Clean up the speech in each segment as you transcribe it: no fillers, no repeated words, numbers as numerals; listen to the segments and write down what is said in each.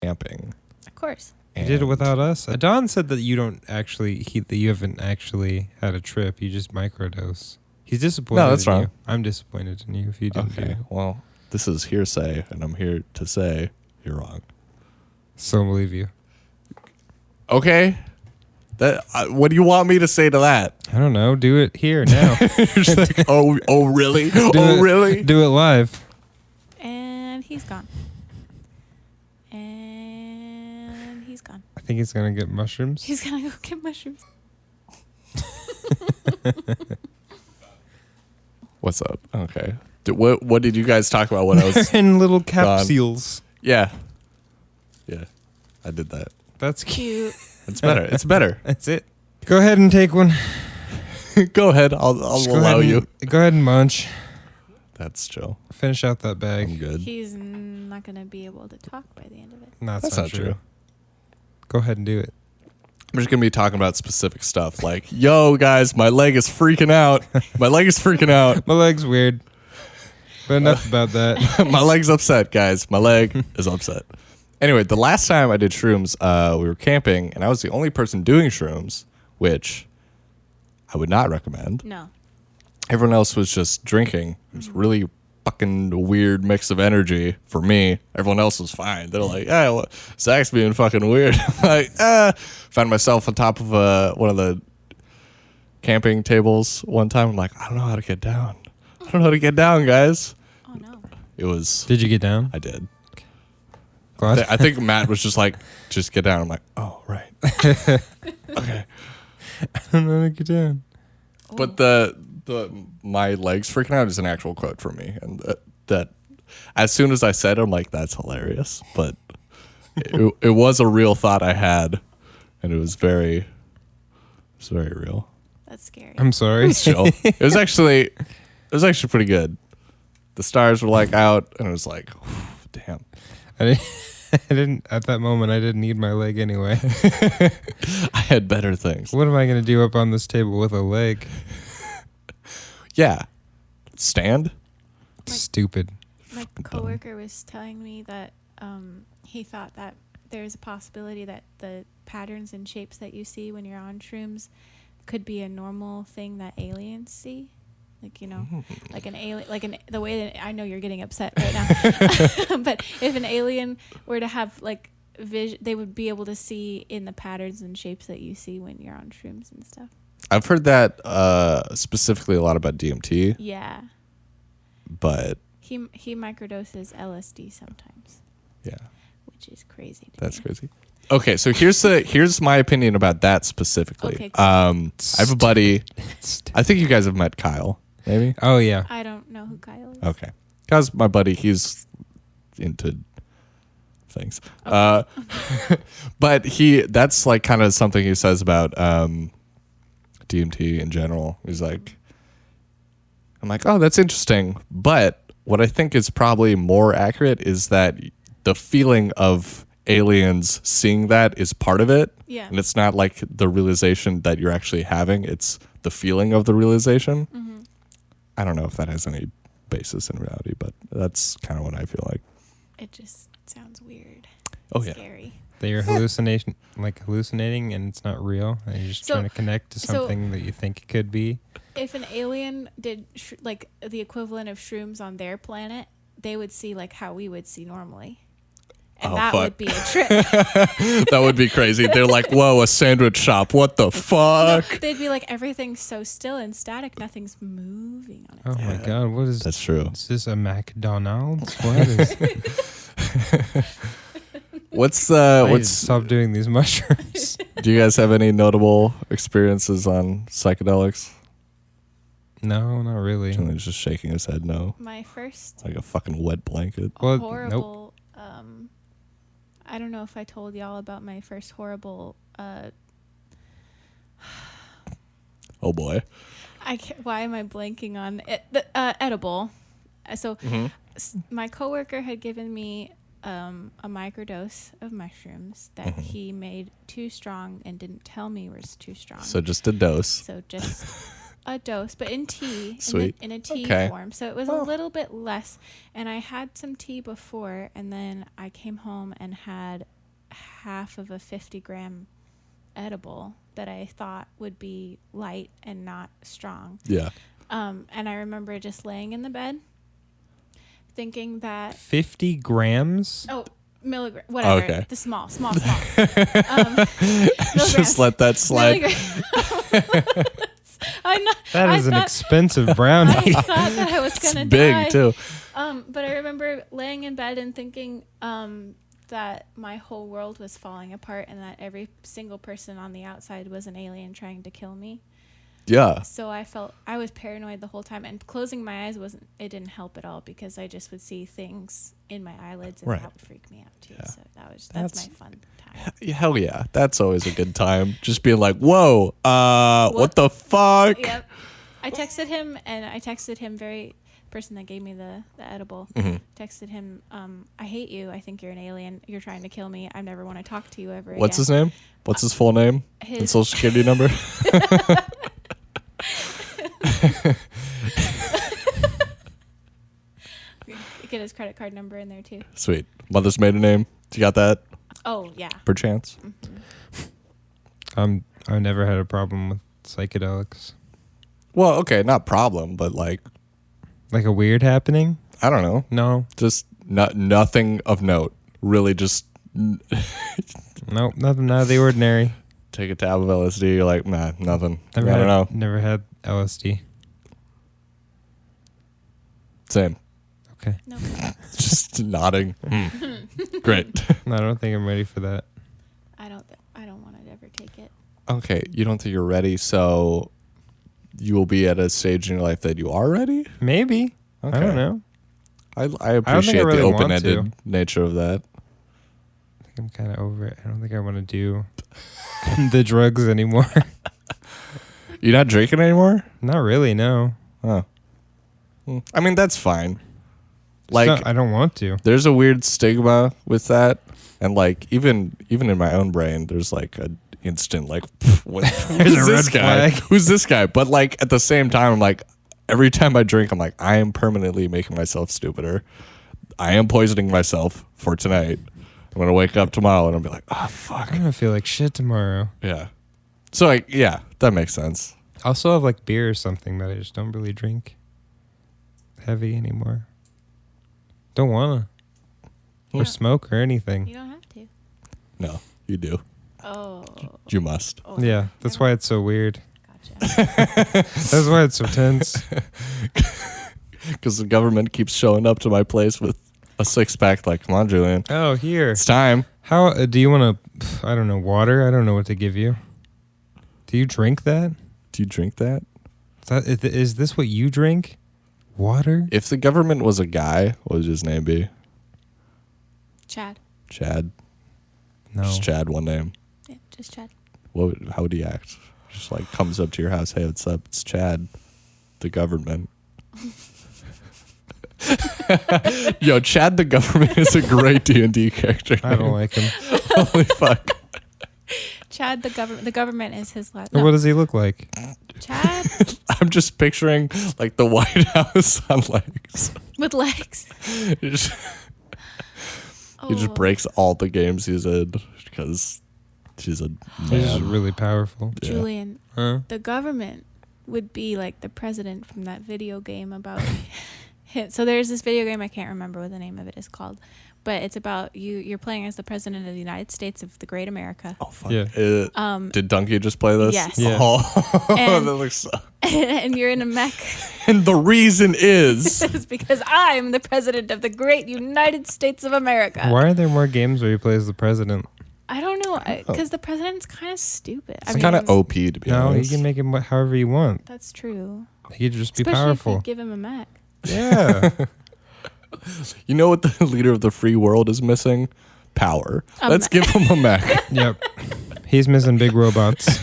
camping. Of course. You did it without us. Don said that you don't actually, that you haven't actually had a trip. You just microdose. He's disappointed. No, that's in wrong. You. I'm disappointed in you if you didn't do it. Well, this is hearsay, and I'm here to say you're wrong. So I believe you. Okay. That. What do you want me to say to that? I don't know. Do it here now. Just like, oh, really? Really? Do it live. And he's gone. And he's gone. I think he's gonna get mushrooms. He's gonna go get mushrooms. What's up? Okay. What did you guys talk about when I was And little gone? capsules. Yeah. Yeah. I did that. That's cute. Cute. It's better. It's better. That's it. Go ahead and take one. Go ahead. I'll Just allow you. Go ahead and munch. That's chill. Finish out that I'm bag. good. He's not gonna be able to talk by the end of it. No, That's not true. Go ahead and do it. I'm just going to be talking about specific stuff like, yo, guys, my leg is freaking out. My leg is freaking out. My leg's weird. But enough about that. My leg's upset, guys. My leg is upset. Anyway, the last time I did shrooms, we were camping, and I was the only person doing shrooms, which I would not recommend. No. Everyone else was just drinking. It was really fucking weird mix of energy for me. Everyone else was fine. They're like, "Yeah, well, Zach's being fucking weird." I'm like, found myself on top of one of the camping tables one time. I'm like, I don't know how to get down. I don't know how to get down, guys. Oh no. It was. Did you get down? I did. Glad. I think Matt was just like, just get down. I'm like, oh, right. Okay. I don't know how to get down. But my legs freaking out is an actual quote from me. And that as soon as I said it, I'm like, that's hilarious. But it was a real thought I had. And it was very real. That's scary. I'm sorry. It's chill. It was actually pretty good. The stars were like out and it was like, damn. I didn't at that moment. I didn't need my leg anyway. I had better things. What am I going to do up on this table with a leg? Yeah. Stand? Stupid. My coworker was telling me that he thought that there's a possibility that the patterns and shapes that you see when you're on shrooms could be a normal thing that aliens see. Like, you know, like an alien, the way that I know you're getting upset right now. But if an alien were to have like vision, they would be able to see in the patterns and shapes that you see when you're on shrooms and stuff. I've heard that specifically a lot about DMT. Yeah. But He microdoses LSD sometimes. Yeah. Which is crazy. That's crazy. Okay, so here's my opinion about that specifically. Okay, cool. I have a buddy. I think you guys have met Kyle, maybe? Oh, yeah. I don't know who Kyle is. Okay. Kyle's my buddy. He's into things. Okay. But that's like kind of something he says about DMT in general. He's like, I'm like, oh, that's interesting. But what I think is probably more accurate is that the feeling of aliens seeing that is part of it. Yeah. And it's not like the realization that you're actually having. It's the feeling of the realization. Mm-hmm. I don't know if that has any basis in reality, but that's kind of what I feel like. It just sounds weird. Oh, yeah. Scary. That you're hallucinating and it's not real. And you're just trying to connect to something that you think it could be. If an alien did like the equivalent of shrooms on their planet, they would see like how we would see normally. And that would be a trip. That would be crazy. They're like, whoa, a sandwich shop. What the fuck? No, they'd be like, everything's so still and static. Nothing's moving on its Oh, own. my God. What is That's true. Is this a McDonald's? What is I need to stop doing these mushrooms. Do you guys have any notable experiences on psychedelics? No, not really. Julian's just shaking his head no. My first Like a fucking wet blanket. Well, horrible, I don't know if I told y'all about my first horrible, Oh boy. why am I blanking on it? Edible. So my coworker had given me a microdose of mushrooms that he made too strong and didn't tell me was too strong. So just a dose. So just a dose, but in tea, Sweet. in a tea Okay. form. So it was a little bit less. And I had some tea before, and then I came home and had half of a 50-gram edible that I thought would be light and not strong. Yeah. And I remember just laying in the bed thinking that 50 grams? milligram, whatever. Okay. The small. Just Milligrams. let that slide. That is an expensive brownie. I thought that I was gonna Big die. too. But I remember laying in bed and thinking that my whole world was falling apart and that every single person on the outside was an alien trying to kill me. Yeah. So I was paranoid the whole time, and closing my eyes didn't help at all because I just would see things in my eyelids, and Right. that would freak me out too. Yeah. So that's my fun time. Hell yeah. That's always a good time. Just being like, whoa, what the fuck? Yep. I texted him, and I texted him person that gave me the edible, texted him, I hate you. I think you're an alien. You're trying to kill me. I never want to talk to you ever again. What's his name? What's his full name? And His social security number? Get his credit card number in there too. Sweet. Mother's maiden name. You got that? Oh yeah. Perchance? I've never had a problem with psychedelics. Well, okay, not problem, but like, Like a weird happening? I don't know. No. Just nothing of note. Really just Nope, nothing out of the ordinary. take a tab of LSD. You're like, nah, nothing. Never I don't know. Never had LSD. Same. Okay. No. Just nodding. Great. No, I don't think I'm ready for that. I don't want to ever take it. Okay, you don't think you're ready, so you will be at a stage in your life that you are ready? Maybe. Okay. I don't know. I appreciate really the want open-ended to. nature of that. I think I'm kind of over it. I don't think I want to do the drugs anymore. You're not drinking anymore? Not really, no. Oh. I mean, that's fine. Like, Like, I don't want to. there's a weird stigma with that, and like even in my own brain, there's like an instant like, There's who's a this red guy? flag. Who's this guy? But like at the same time, I'm like, every time I drink, I'm like, I am permanently making myself stupider. I am poisoning myself for tonight. I'm gonna wake up tomorrow and I'll be like, oh fuck. I'm gonna feel like shit tomorrow. Yeah. So like, yeah, that makes sense. I also have like beer or something that I just don't really drink heavy anymore. Don't wanna. Yeah. Or smoke or anything. You don't have to. No, you do. Oh. You must. Oh, Yeah, that's why it's so weird. Gotcha. That's why it's so tense. Because the government keeps showing up to my place with a 6-pack. Like, come on, Julian, Oh, here. it's time. How do you want to? I don't know. Water. I don't know what to give you. Do you drink that? Do you drink that? Is this what you drink? Water? If the government was a guy, what would his name be? Chad. Chad. No. Just Chad, one name. Yeah, just Chad. How would he act? Just like comes up to your house, hey, what's up? It's Chad, the government. Yo, Chad the government is a great D&D character. I don't like him. Holy fuck. Chad, the government. The government is his last. What does he look like? Chad I'm just picturing like the White House on legs. with legs. He just, Oh. he just breaks all the games he's in because she's a He's man. really powerful. Yeah. Julian, Huh? the government would be like the president from that video game about him. So there's this video game, I can't remember what the name of it is called, but it's about you're playing as the president of the United States of the great America. Oh, fuck. Yeah. Did Donkey just play this? Yes. Yeah. Oh, And- that looks so. And you're in a mech. And the reason is It's because I'm the president of the great United States of America. Why are there more games where he plays the president? I don't know, because the president's kind of stupid. it's kind of OP to be No, honest. you can make him however you want. That's true. He could just be Especially powerful. if you give him a mech. Yeah. You know what the leader of the free world is missing? Power. A Let's give him a mech. Yep. He's missing big robots.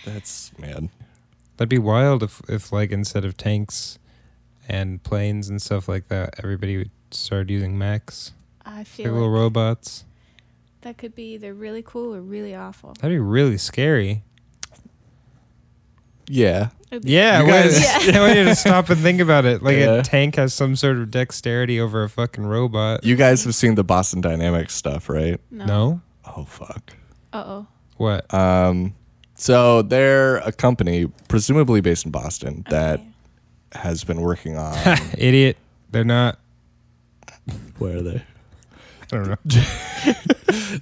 That's, man. That'd be wild if like instead of tanks and planes and stuff like that, everybody would start using mechs. I Big feel little like robots. that could be either really cool or really awful. That'd be really scary. Yeah. Yeah, You guys- I want you to stop and think about it. Like Yeah. a tank has some sort of dexterity over a fucking robot. You guys have seen the Boston Dynamics stuff, right? No? Oh, fuck. Uh-oh. What? So they're a company, presumably based in Boston, that Okay. has been working on. Idiot. They're not. Where are they? I don't know.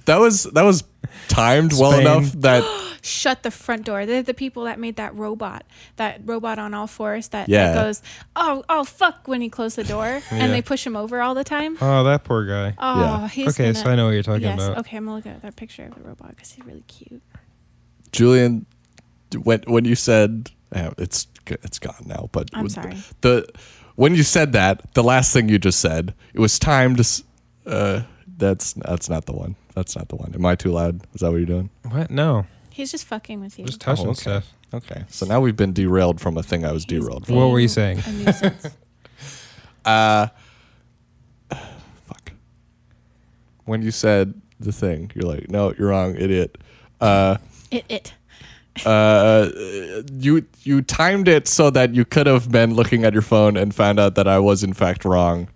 That was timed well Spain. enough that Shut the front door. They're the people that made that robot on all fours that Yeah. goes, oh fuck, when he closed the door, and they push him over all the time. Oh, that poor guy. Oh, Yeah. he's Okay, gonna, so I know what you're talking yes, about. okay, I'm gonna look at that picture of the robot because he's really cute. Julian, when you said it's gone now, but I'm sorry. When you said that, the last thing you just said, it was timed. That's not the one. That's not the one. Am I too loud? Is that what you're doing? What? No. He's just fucking with you. Just touching okay. stuff. Okay. So now we've been derailed from a thing I was derailed from. What were you being saying? a nuisance. Fuck. When you said the thing, you're like, no, you're wrong, idiot. You timed it so that you could have been looking at your phone and found out that I was in fact wrong.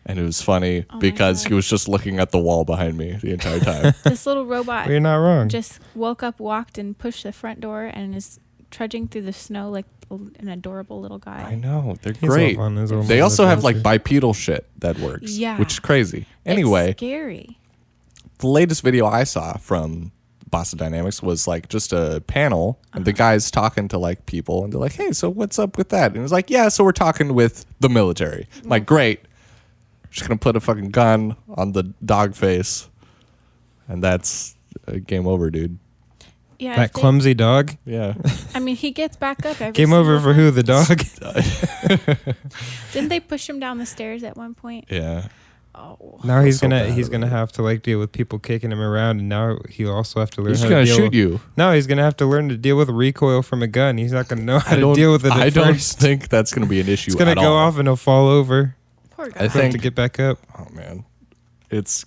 And it was funny Oh my because God. he was just looking at the wall behind me the entire time. This little robot Well, you're not wrong. just woke up, walked, and pushed the front door, and is trudging through the snow like an adorable little guy. I know. They're He's great. all on his own They also have like adventure. bipedal shit that works. Yeah. Which is crazy. Anyway, It's scary. the latest video I saw from Boston Dynamics was like just a panel and the guy's talking to like people and they're like, hey, so what's up with that? And it was like, yeah, so we're talking with the military. I'm like, great. Just gonna put a fucking gun on the dog face and that's game over, dude. Yeah, That clumsy dog. Yeah. I mean, he gets back up every Game over single for who? time. The dog? Didn't they push him down the stairs at one point? Yeah. Oh, Now he's so gonna bad he's about gonna it. have to like deal with people kicking him around, and now he'll also have to learn He's how gonna to deal shoot with, you. No, he's gonna have to learn to deal with recoil from a gun. He's not gonna know how I to don't deal with it. I At don't first. think that's gonna be an issue. It's gonna at go all. off and he'll fall over. poor guy. I He'll have think to get back up. Oh man, it's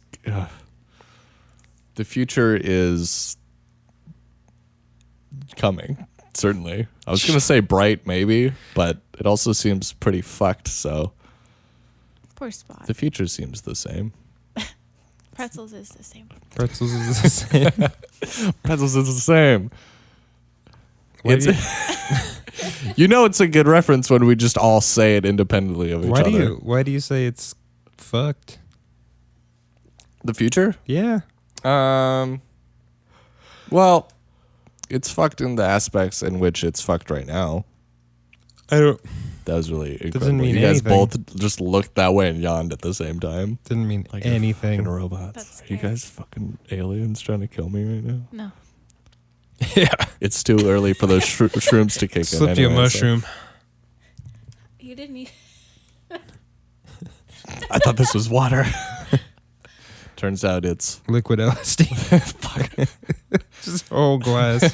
the future is coming. Certainly, I was gonna say bright, maybe, but it also seems pretty fucked. So Poor Spot. the future seems the same. Pretzels is the same. Pretzels is the same. Pencils is the same. Why It's, do you- you know, it's a good reference when we just all say it independently of each other. Why do you say it's fucked? The future? Yeah. Well, it's fucked in the aspects in which it's fucked right now. I don't. That was really incredible. mean you guys anything. both just looked that way and yawned at the same time. Didn't mean Like you're anything. fucking robots. That's Are you scary. guys fucking aliens trying to kill me right now? No. Yeah. It's too early for those shrooms to kick in. Slipped you a anyway, so- mushroom. You didn't eat. I thought this was water. Turns out it's Liquid LSD. Just whole glass.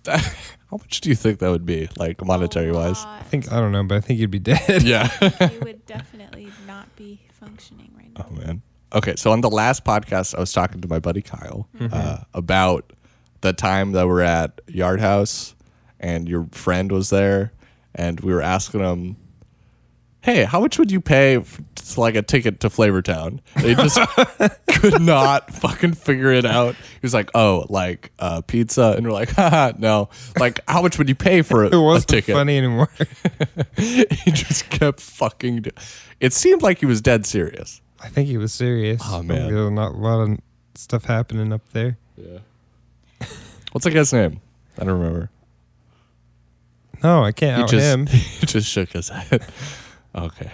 how much do you think that would be, like monetary wise? I don't know, but I think you'd be dead. Yeah. You would definitely not be functioning right now. Oh man. Okay, so on the last podcast, I was talking to my buddy Kyle about the time that we're at Yard House, and your friend was there, and we were asking him, "Hey, how much would you pay for like a ticket to Flavortown?" And he just could not fucking figure it out. He was like, "Oh, like pizza," and we're like, "Haha, no. Like, how much would you pay for It a wasn't ticket?" funny anymore. He just kept fucking. It seemed like he was dead serious. I think he was serious. Oh, man. There was not a lot of stuff happening up there. Yeah. What's that guy's name? I don't remember. No, I can't out him. He just shook his head. Okay,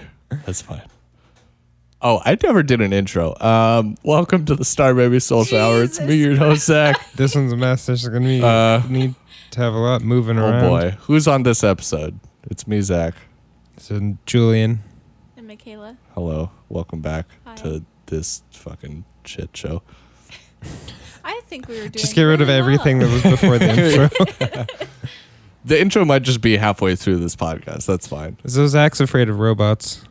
that's fine. Oh, I never did an intro. Welcome to the Starbaby Soul Shower. It's me, your host, Zach. This one's a mess. There's going to be need to have a lot moving Oh around. boy, who's on this episode? It's me, Zach. So Julian. And Michaela. Hello, welcome back Hi. to this fucking shit show. I think we were doing. Just get rid of really everything well. that was before the intro. The intro might just be halfway through this podcast. That's fine. So Zach's afraid of robots.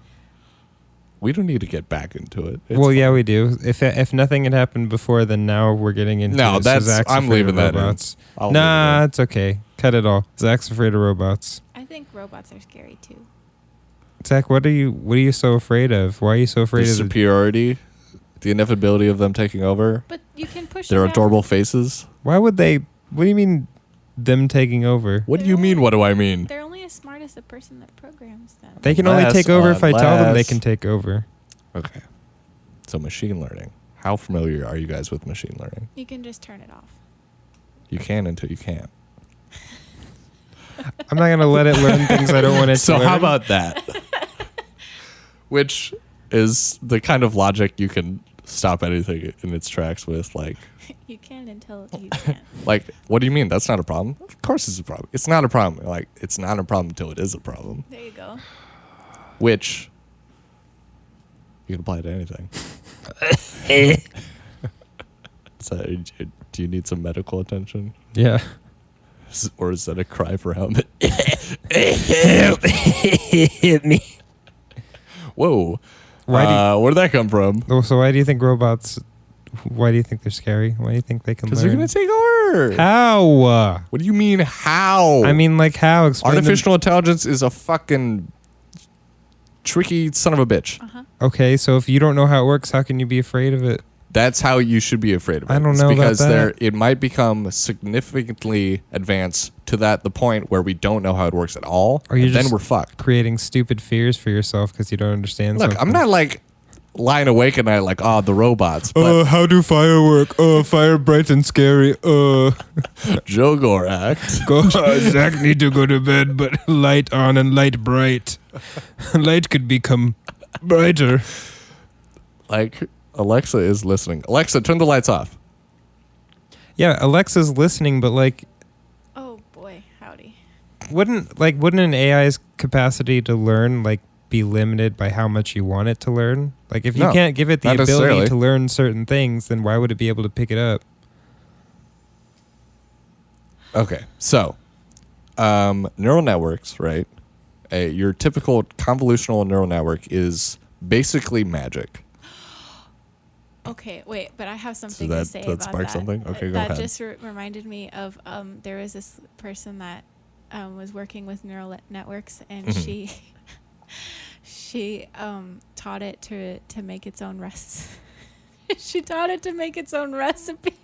We don't need to get back into it. It's Well, fine. yeah, we do. If nothing had happened before, then now we're getting into No, it. So that's- Zach's I'm afraid leaving of that in. robots. I'll leave it Nah, in. it's okay. Cut it all. Zach's afraid of robots. I think robots are scary too. Zach, what are you so afraid of? Why are you so afraid The of superiority, the inevitability of them taking over, But you can push their them down. adorable faces. Why would they? What do you mean, them taking over? What do you mean? What do I mean? They're only as smart as the person that programs them. They can only Unless- take over if I tell them they unless- can take over. Okay. So machine learning. How familiar are you guys with machine learning? You can just turn it off. You can until you can't. I'm not gonna let it learn things I don't want it to So learn. how about that? Which is the kind of logic you can stop anything in its tracks with, like, You can until you can't. like, what do you mean? That's not a problem? Of course it's a problem. It's not a problem. Like, it's not a problem until it is a problem. There you go. Which you can apply to anything. So, do you need some medical attention? Yeah. Or is that a cry for help? Hit me. Whoa. Why where'd that come from? So why do you think robots? Why do you think they're scary? Why do you think they can Because learn? they're going to take over. How? What do you mean, how? I mean, like how? Explain artificial intelligence is a fucking tricky son of a bitch. Uh-huh. Okay, so if you don't know how it works, how can you be afraid of it? That's how you should be afraid of it. I don't It's know about because that. it might become significantly advanced to the point where we don't know how it works at all. Or you're and then just we're fucked. Creating stupid fears for yourself because you don't understand. Look, something. I'm not like lying awake at night like, oh, the robots. But How do fire work? Fire bright and scary. Joe Gore act. Go. Zach need to go to bed, but light on and light bright. Light could become brighter. Like, Alexa is listening. Alexa, turn the lights off. Yeah, Alexa's listening, but like, Oh boy, howdy. wouldn't an AI's capacity to learn like be limited by how much you want it to learn? Like, if you No, can't give it the not ability necessarily. to learn certain things, then why would it be able to pick it up? Okay, so neural networks, right? Your typical convolutional neural network is basically magic. Okay, wait, but I have something that- to say that about sparked that. something? Okay, go that ahead. just reminded me of there was this person that was working with neural networks, and Mhm. she taught it to make its own she taught it to make its own recipe.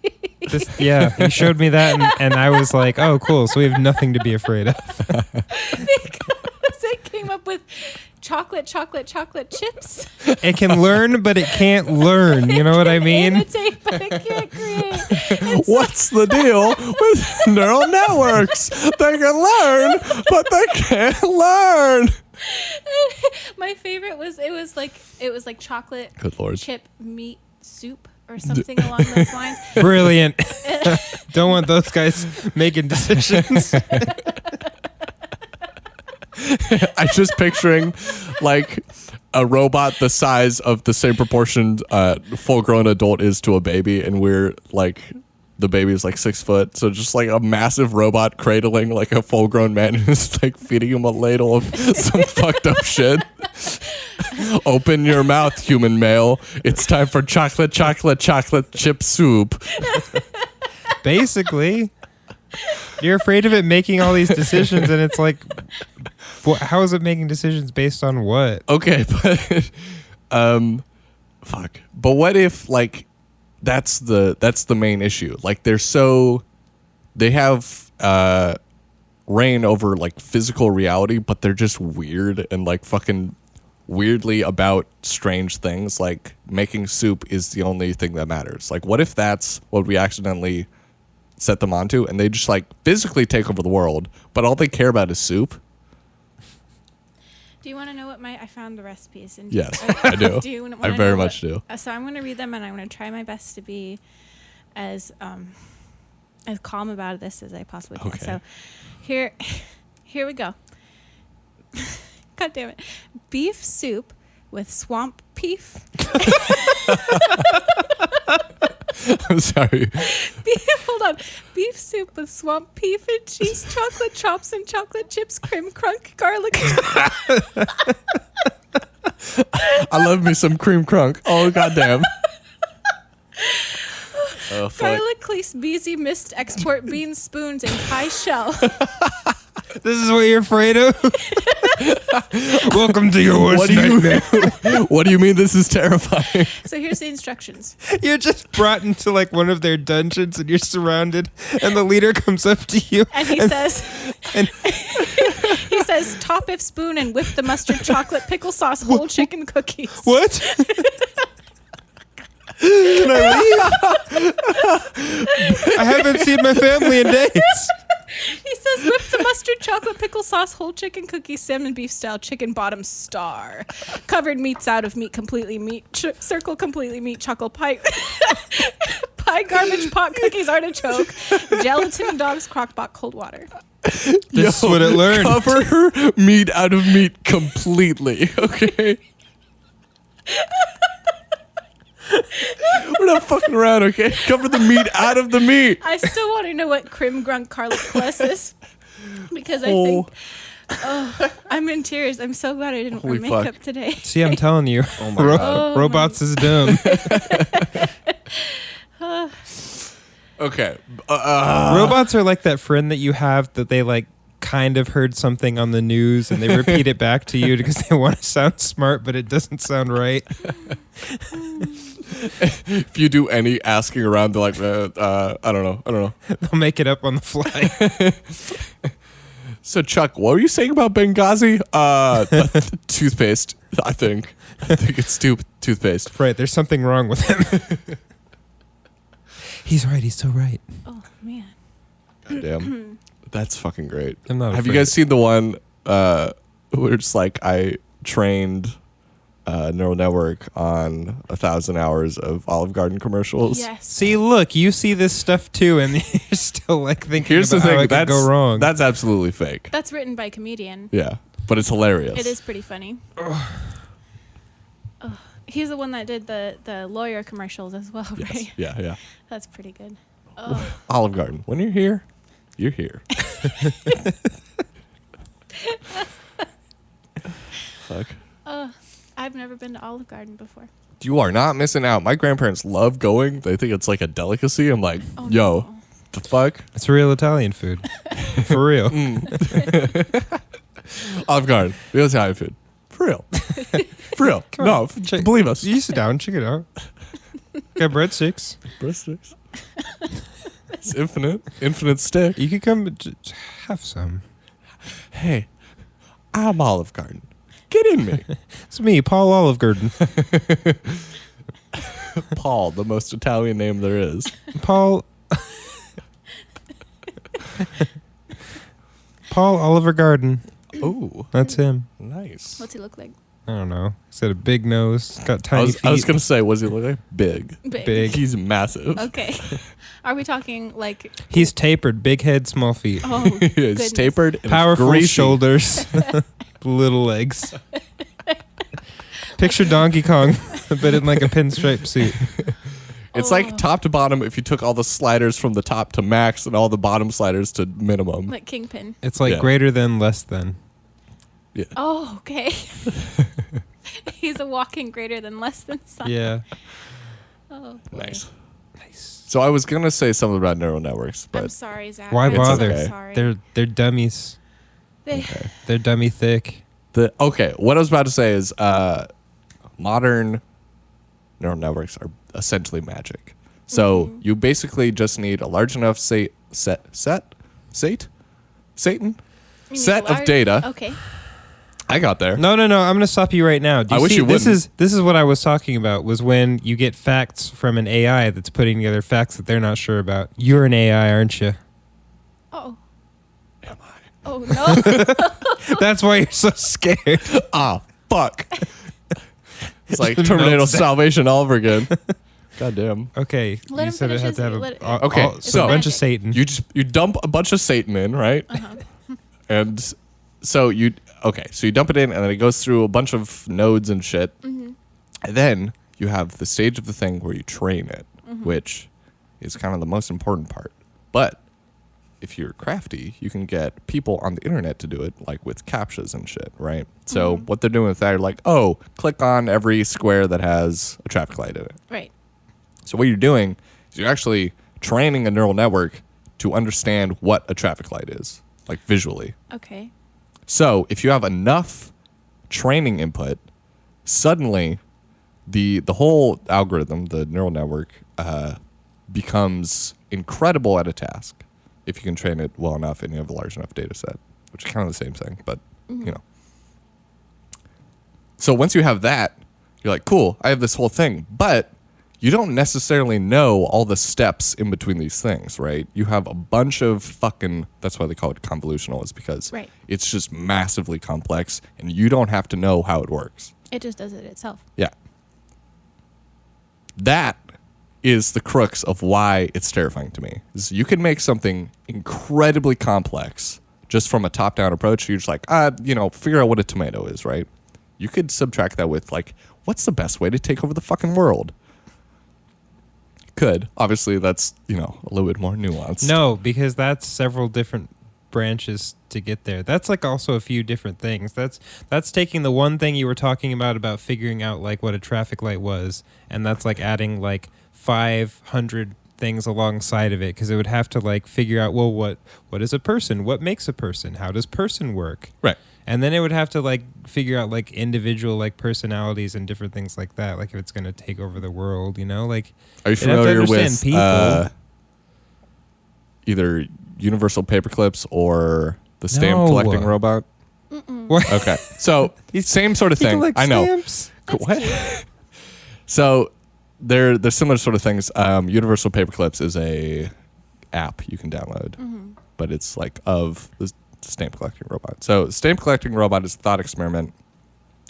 Yeah, he showed me that, and I was like, oh, cool. So we have nothing to be afraid of. Because it came up with chocolate chips. It can learn, but it can't learn. You know what I mean? Imitate, but it can't create. And so- What's the deal with neural networks? They can learn, but they can't learn. My favorite was it was like chocolate Good Lord. chip meat soup or something along those lines. Brilliant. Don't want those guys making decisions. I'm just picturing like a robot the size of the same proportion full-grown adult is to a baby, and we're like, the baby is like 6 foot, so just like a massive robot cradling like a full-grown man who's like feeding him a ladle of some fucked up shit. Open your mouth, human male. It's time for chocolate chip soup. Basically, you're afraid of it making all these decisions, and it's like, how is it making decisions based on what? Okay, but fuck. But what if like that's the main issue? Like they have reign over like physical reality, but they're just weird and like fucking weirdly about strange things. Like making soup is the only thing that matters. Like, what if that's what we accidentally set them onto, and they just like physically take over the world, but all they care about is soup? Do you want to know what I found the recipes? And Yes, I do. Do you wanna I very know much what- do. So I'm going to read them, and I'm going to try my best to be as calm about this as I possibly can. Okay. So here we go. God damn it. Beef soup with swamp peef. I'm sorry. Hold on. Beef soup with swamp peef and cheese, chocolate chops and chocolate chips, cream crunk, garlic. I love me some cream crunk. Oh, goddamn. Oh, fuck. Garlic Beezy Mist Export Beans Spoons and Pie Shell. This is what you're afraid of? Welcome to your worst nightmare. What do you mean this is terrifying? So here's the instructions. You're just brought into like one of their dungeons and you're surrounded and the leader comes up to you. And he says, top if spoon and whip the mustard chocolate pickle sauce whole chicken cookies. What? Can I leave? I haven't seen my family in days. He says, whip the mustard chocolate pickle sauce whole chicken cookies salmon beef style chicken bottom star. Covered meats out of meat completely meat. Circle completely meat chocolate pie. Pie garbage pot cookies artichoke. Gelatin dogs crockpot cold water. This is what it learned. Cover meat out of meat completely, okay? We're not fucking around, okay? Cover the meat out of the meat. I still want to know what Crim Grunk Garlic Plus is. Because I think... Oh, I'm in tears. I'm so glad I didn't wear Holy makeup fuck. today. See, I'm telling you. Oh my God. Robots is dumb. Okay. Robots are like that friend that you have that they like kind of heard something on the news and they repeat it back to you because they want to sound smart, but it doesn't sound right. If you do any asking around, they're like, I don't know. They'll make it up on the fly. So, Chuck, what were you saying about Benghazi? Toothpaste, I think. I think it's toothpaste. Right, there's something wrong with him. He's right, he's so right. Oh, man. God damn. That's fucking great. I'm not Have you afraid. guys seen the one where it's like I trained neural network on 1,000 hours of Olive Garden commercials? Yes. See, look, you see this stuff too, and you're still like thinking Here's the about how thing. it could go wrong. That's absolutely fake. That's written by a comedian. Yeah. But it's hilarious. It is pretty funny. He's the one that did the lawyer commercials as well, Yes. right? Yeah. That's pretty good. Oh. Olive Garden. When you're here, you're here. Fuck. I've never been to Olive Garden before. You are not missing out. My grandparents love going. They think it's like a delicacy. I'm like, Oh, yo, no. the fuck? It's real Italian food. For real. Olive Garden. Real Italian food. For real. For real. No, Check- believe us. You sit down, check it out. Got breadsticks. Breadsticks. It's infinite. Infinite stick. You could come have some. Hey, I'm Olive Garden. Get in me. It's me, Paul Olive Garden. Paul, the most Italian name there is. Paul Oliver Garden. Oh, That's him. nice. What's he look like? I don't know. He's got a big nose, got tiny feet. I was going to say, what does he look like? Big. Big. He's massive. Okay. Are we talking like... He's tapered, big head, small feet. Oh, He's goodness. tapered and Powerful greasy. shoulders, little legs. Picture Donkey Kong, but in like a pinstripe suit. It's like top to bottom if you took all the sliders from the top to max and all the bottom sliders to minimum. Like Kingpin. It's like Yeah. greater than, less than. Yeah. Oh, okay. He's a walking greater than less than sign. Yeah. Oh, boy. Nice. Nice. So I was going to say something about neural networks, I'm but sorry, Zach. Why I'm so bother? sorry. They're dummies. They- They're dummy thick. what I was about to say is modern neural networks are essentially magic. So you basically just need a large enough Satan You mean set large- of data. Okay. I got there. No. I'm going to stop you right now. Do I wish you this wouldn't. this is what I was talking about, was when you get facts from an AI that's putting together facts that they're not sure about. You're an AI, aren't you? Oh. Am I? Oh, no. That's why you're so scared. Ah, fuck. It's like Just Terminator melts down. Salvation all over again. God damn. Okay, Let you him said it finish had to have his- a Okay, so a bunch of Satan. You dump a bunch of Satan in, right? And so you dump it in, and then it goes through a bunch of nodes and shit. And then you have the stage of the thing where you train it, which is kind of the most important part. But if you're crafty, you can get people on the internet to do it, like with captchas and shit, right? So what they're doing with that, are like, oh, click on every square that has a traffic light in it. Right. So what you're doing is you're actually training a neural network to understand what a traffic light is, like visually. Okay. So if you have enough training input, suddenly the whole algorithm, the neural network, becomes incredible at a task if you can train it well enough and you have a large enough data set, which is kind of the same thing, but you know. So once you have that, you're like, cool, I have this whole thing, but you don't necessarily know all the steps in between these things, right? You have a bunch of fucking, that's why they call it convolutional, is because Right. it's just massively complex and you don't have to know how it works. It just does it itself. Yeah. That is the crux of why it's terrifying to me. Is you can make something incredibly complex just from a top-down approach. You're just like, figure out what a tomato is, right? You could subtract that with, like, what's the best way to take over the fucking world? Could. Obviously, that's, a little bit more nuanced. No, because that's several different branches to get there. That's like also a few different things. That's taking the one thing you were talking about figuring out like what a traffic light was, and that's like adding like 500 things alongside of it, because it would have to like figure out, well, what is a person? What makes a person? How does person work? Right. And then it would have to like figure out like individual like personalities and different things like that. Like if it's going to take over the world, like. Are you it'd have to familiar with understand people. Either Universal Paperclips or the stamp No. collecting robot? What? Okay. So same sort of He thing. collects I know. stamps? What? So they're similar sort of things. Universal Paperclips is a app you can download, but it's like of the stamp collecting robot. So stamp collecting robot is a thought experiment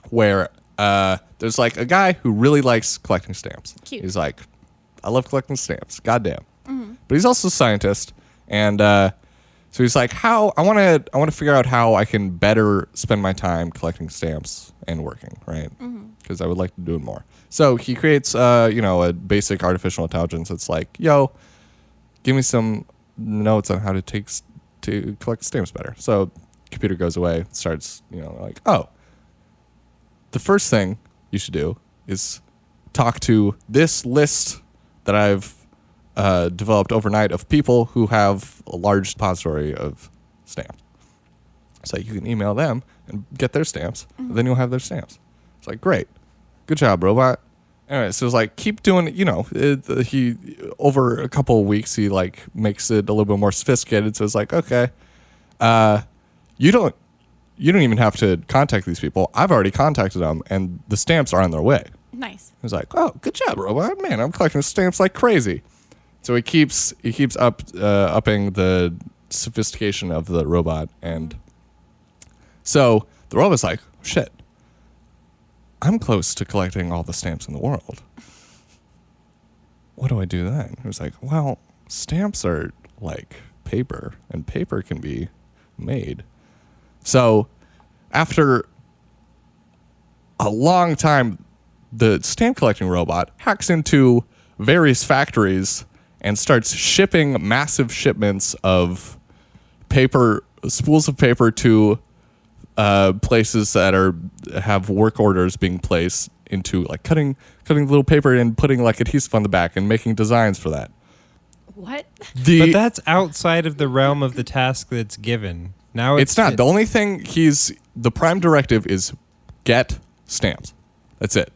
where there's like a guy who really likes collecting stamps. Cute. He's like, I love collecting stamps. Goddamn. But he's also a scientist, and so he's like, I want to figure out how I can better spend my time collecting stamps and working, right? Because I would like to do it more. So he creates, a basic artificial intelligence that's like, yo, give me some notes on how to collect stamps better. So computer goes away, starts, like, oh, the first thing you should do is talk to this list that I've developed overnight of people who have a large depository of stamps. So you can email them and get their stamps, and then you'll have their stamps. It's like, great. Good job, robot. Anyway, so it's like, keep doing it, he, over a couple of weeks, he like makes it a little bit more sophisticated. So it's like, okay, you don't even have to contact these people. I've already contacted them, and the stamps are on their way. Nice. He's like, oh, good job, robot. Man, I'm collecting stamps like crazy. So he keeps upping the sophistication of the robot, and so the robot's like, shit, I'm close to collecting all the stamps in the world. What do I do then? He was like, well, stamps are like paper, and paper can be made. So after a long time, the stamp collecting robot hacks into various factories and starts shipping massive shipments of paper, spools of paper to places that have work orders being placed into, like cutting little paper and putting like adhesive on the back and making designs for that. What? But that's outside of the realm of the task that's given. Now It's not. The only thing the prime directive is get stamps. That's it.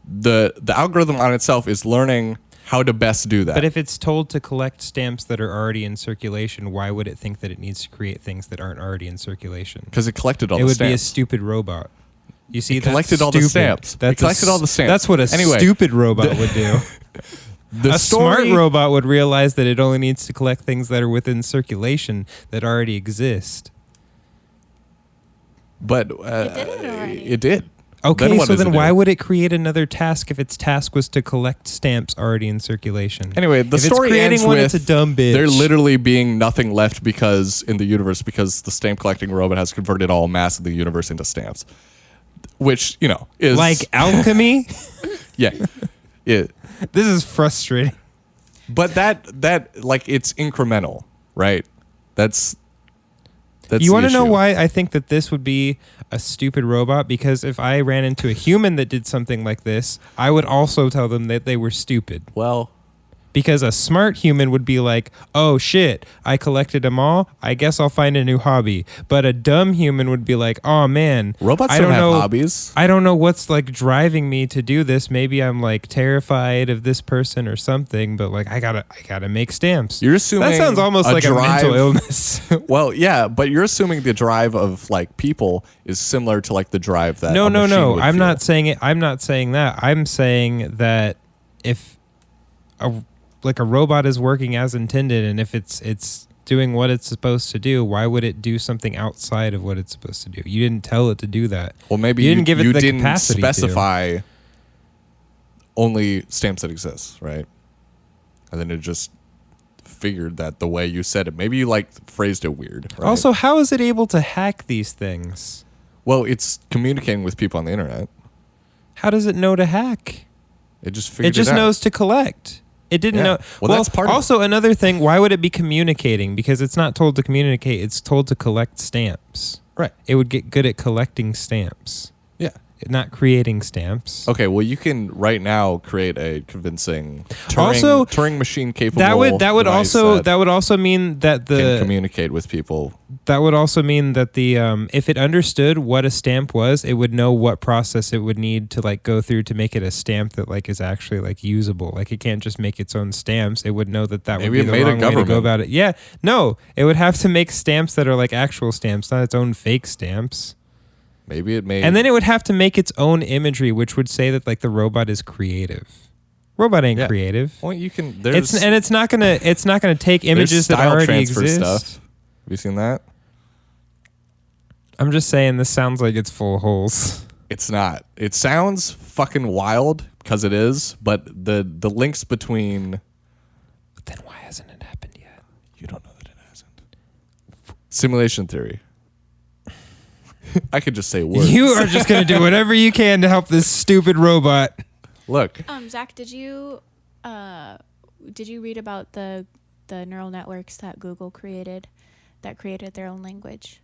The algorithm on itself is learning how to best do that. But if it's told to collect stamps that are already in circulation, why would it think that it needs to create things that aren't already in circulation? Because it collected all it the would stamps. be a stupid robot. You see, It collected all the stamps. It collected all the stamps. That's what a Anyway, stupid robot would do. A smart robot would realize that it only needs to collect things that are within circulation that already exist. But It did it already. it did. Okay, what so does then it do? why would it create another task if its task was to collect stamps already in circulation? Anyway, the if story it's creating ends one, with it's a dumb bitch. there literally being nothing left in the universe because the stamp collecting robot has converted all mass of the universe into stamps, which is like alchemy. yeah. This is frustrating. But that like it's incremental, right? That's you want to know issue. why I think that this would be a stupid robot? Because if I ran into a human that did something like this, I would also tell them that they were stupid. Well, Because a smart human would be like, oh shit, I collected them all. I guess I'll find a new hobby. But a dumb human would be like, oh man, Robots I don't have know, hobbies. I don't know what's like driving me to do this. Maybe I'm like terrified of this person or something, but like I gotta make stamps. You're assuming that sounds almost like a mental illness. Well, yeah, but you're assuming the drive of like people is similar to like the drive that No. would I'm feel. not saying it. I'm not saying that. I'm saying that if a robot is working as intended, and if it's doing what it's supposed to do, why would it do something outside of what it's supposed to do? You didn't tell it to do that. Well, maybe you didn't give it you the didn't capacity specify only stamps that exist, right? And then it just figured that the way you said it, maybe you like phrased it weird. Right? Also, how is it able to hack these things? Well, it's communicating with people on the internet. How does it know to hack? It just figured It just out. knows to collect. It didn't know. Well, that's part of also, another thing, why would it be communicating? Because it's not told to communicate, it's told to collect stamps. Right. It would get good at collecting stamps, Yeah. not creating stamps. Okay, well, you can right now create a convincing Turing machine capable. That would device also mean that can communicate with people. That would also mean that the if it understood what a stamp was, it would know what process it would need to like go through to make it a stamp that like is actually like usable. Like it can't just make its own stamps. It would know that Maybe would be it the made a wrong way to government. go about it. Yeah, no, it would have to make stamps that are like actual stamps, not its own fake stamps. Maybe it made. And then it would have to make its own imagery, which would say that like the robot is creative. Robot ain't creative. Well, you can. It's not gonna take images that style already transfer exist. stuff. Have you seen that? I'm just saying this sounds like it's full of holes. It's not. It sounds fucking wild because it is, but the links between. But then why hasn't it happened yet? You don't know that it hasn't. Simulation theory. I could just say words. You are just going to do whatever you can to help this stupid robot. Look. Zach, did you read about the neural networks that Google created that created their own language?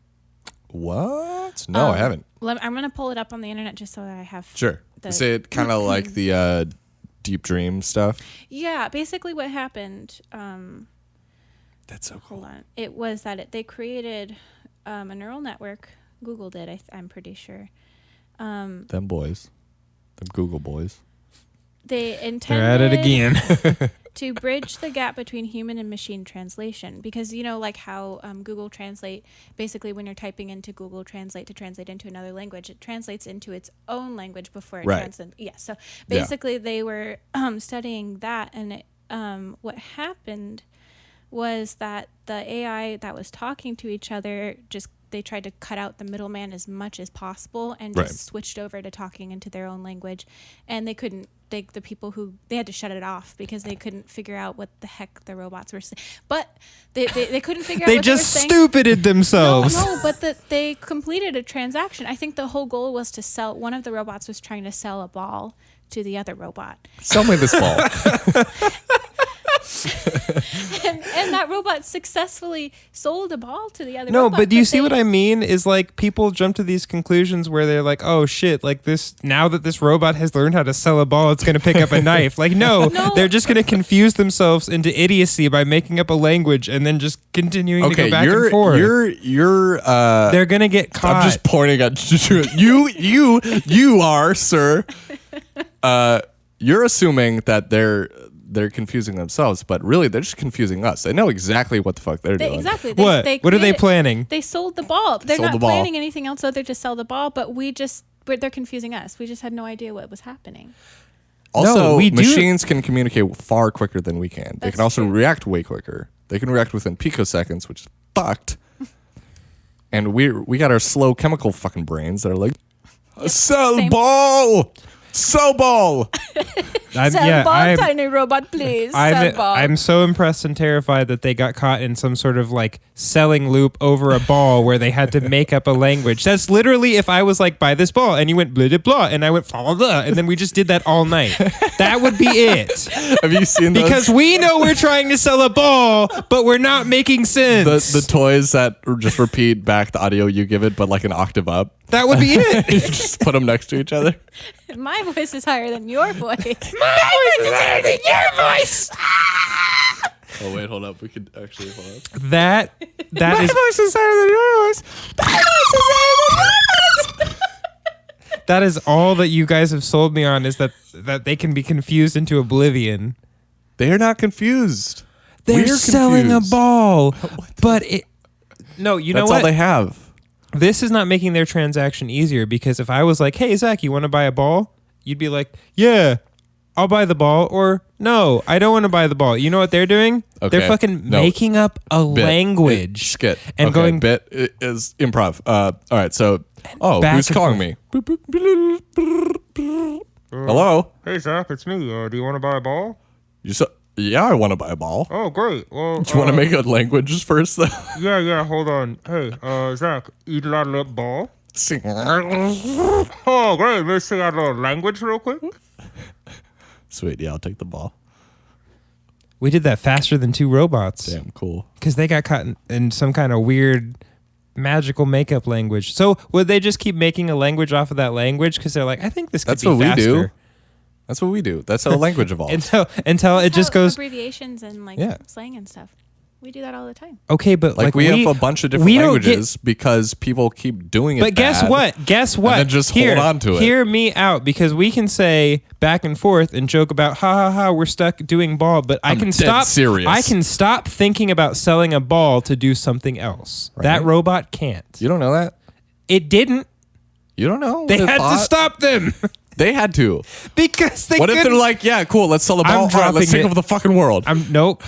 What? No, I haven't. I'm going to pull it up on the internet just so that I have. Sure. Is it kind of like the deep dream stuff? Yeah, basically what happened. That's so cool. Hold on. It was that they created a neural network. Google did, I'm pretty sure. Them boys. Them Google boys. They intended They're at it again. to bridge the gap between human and machine translation, because like how Google Translate, basically when you're typing into Google Translate to translate into another language, it translates into its own language before it translates. Yeah, so basically they were studying that, and what happened was that the AI that was talking to each other they tried to cut out the middleman as much as possible and just switched over to talking into their own language, and they couldn't. The people who they had to shut it off because they couldn't figure out what the heck the robots were saying. But they couldn't figure out. They what just they were stupided themselves. No, but they completed a transaction. I think the whole goal was to sell. One of the robots was trying to sell a ball to the other robot. Sell me this ball. and that robot successfully sold a ball to the other No, robot. but do you see what I mean? Is like people jump to these conclusions where they're like, oh shit, like this, now that this robot has learned how to sell a ball, it's going to pick up a knife. Like, no, they're just going to confuse themselves into idiocy by making up a language and then just continuing to go back and forth. They're going to get caught. I'm just pointing at you are, sir. You're assuming that they're confusing themselves, but really they're just confusing us. They know exactly what the fuck they're doing. Exactly. What are they planning? They sold the ball. They're Sold not the ball. planning anything else other to sell the ball, but they're confusing us. We just had no idea what was happening. Also, we do- machines can communicate far quicker than we can. They That's can also true. react way quicker. They can react within picoseconds, which is fucked. And we got our slow chemical fucking brains that are like, sell same. ball! Sell ball! Tiny robot, please. Sell ball. I'm so impressed and terrified that they got caught in some sort of like selling loop over a ball where they had to make up a language. That's literally if I was like, buy this ball, and you went blah, blah, blah, and I went blah, blah, and then we just did that all night. That would be it. Have you seen those? Because we know we're trying to sell a ball, but we're not making sense. The toys that just repeat back the audio you give it, but like an octave up. That would be it. You just put them next to each other. My voice is higher than your voice. My voice is higher than your voice. Oh wait, hold up. We could actually hold up. That My is voice is higher than yours. My voice is higher than yours. that is all that you guys have sold me on is that they can be confused into oblivion. They're not confused. They're We're selling confused. a ball, but it. No, you know That's what? all they have. This is not making their transaction easier because if I was like, "Hey Zach, you want to buy a ball?" You'd be like, "Yeah, I'll buy the ball," or "No, I don't want to buy the ball." You know what they're doing? Okay. They're fucking No. making up a Bit. language Skit. and Okay, going bit is improv. All right, so back who's and calling forth. me? Hello. Hey Zach, it's me. Do you want to buy a ball? Yeah, I want to buy a ball. Oh, great. Well, Do you want to make a language first, though? Yeah. Hold on. Hey, Zach, eat a lot of ball. Sing. Oh, great. Let's sing out a language real quick. Sweet. Yeah, I'll take the ball. We did that faster than two robots Damn, cool. because they got caught in some kind of weird magical makeup language. So would they just keep making a language off of that language because they're like, I think this could That's be what we faster. do. That's what we do. That's how language evolves. Until it just goes. Abbreviations and like Yeah. slang and stuff. We do that all the time. Okay, but like we have a bunch of different we don't get- languages because people keep doing it. But guess bad. what? Guess what? then just hold on to it. Hear me out because we can say back and forth and joke about ha ha ha we're stuck doing ball, but I I'm can dead stop. serious. I can stop thinking about selling a ball to do something else. Right. That robot can't. You don't know that? It didn't. You don't know? They what it had to thought? stop them They had to. because they. What if they're couldn't- like, yeah, cool, let's sell the I'm ball. All right, let's dropping take it. over the fucking world. Nope.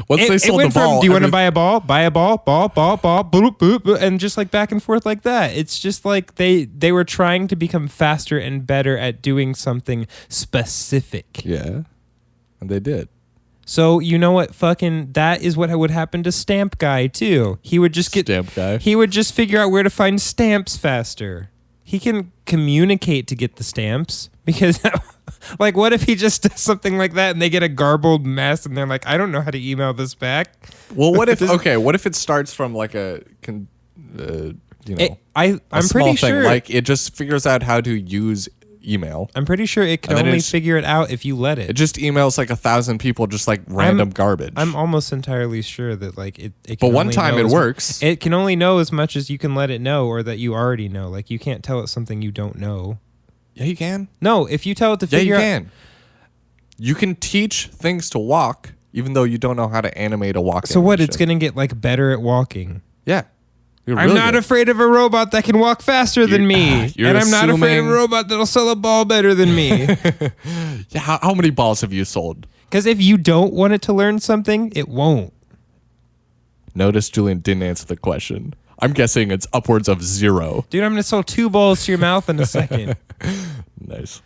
Once they It sold went the ball, from, do you want to every- buy a ball? Buy a ball, boop, boop, boop, and just like back and forth like that. It's just like they were trying to become faster and better at doing something specific. Yeah, and they did. So you know what? Fucking that is what would happen to Stamp Guy too. He would just get Stamp Guy. He would just figure out where to find stamps faster. He can communicate to get the stamps because, like, what if he just does something like that and they get a garbled mess and they're like, I don't know how to email this back. Well, what if what if it starts from like a you know I'm a small pretty thing, sure like it just figures out how to use email. I'm pretty sure it can And then only it's- figure it out if you let it. It just emails like 1,000 people, just like random garbage. I'm almost entirely sure that like it can But one only time know it as- works. It can only know as much as you can let it know or that you already know. Like you can't tell it something you don't know. Yeah, you can. No, if you tell it to Yeah, figure you out can. You can teach things to walk, even though you don't know how to animate a walk. So what? It's animation. gonna get like better at walking. Yeah. You're I'm really not good. afraid of a robot that can walk faster than me, You're and I'm not afraid of a assuming- robot that'll sell a ball better than me. Yeah, how many balls have you sold? Because if you don't want it to learn something, it won't. Notice Julian didn't answer the question. I'm guessing it's upwards of 0. Dude, I'm gonna sell 2 balls to your mouth in a second. Nice.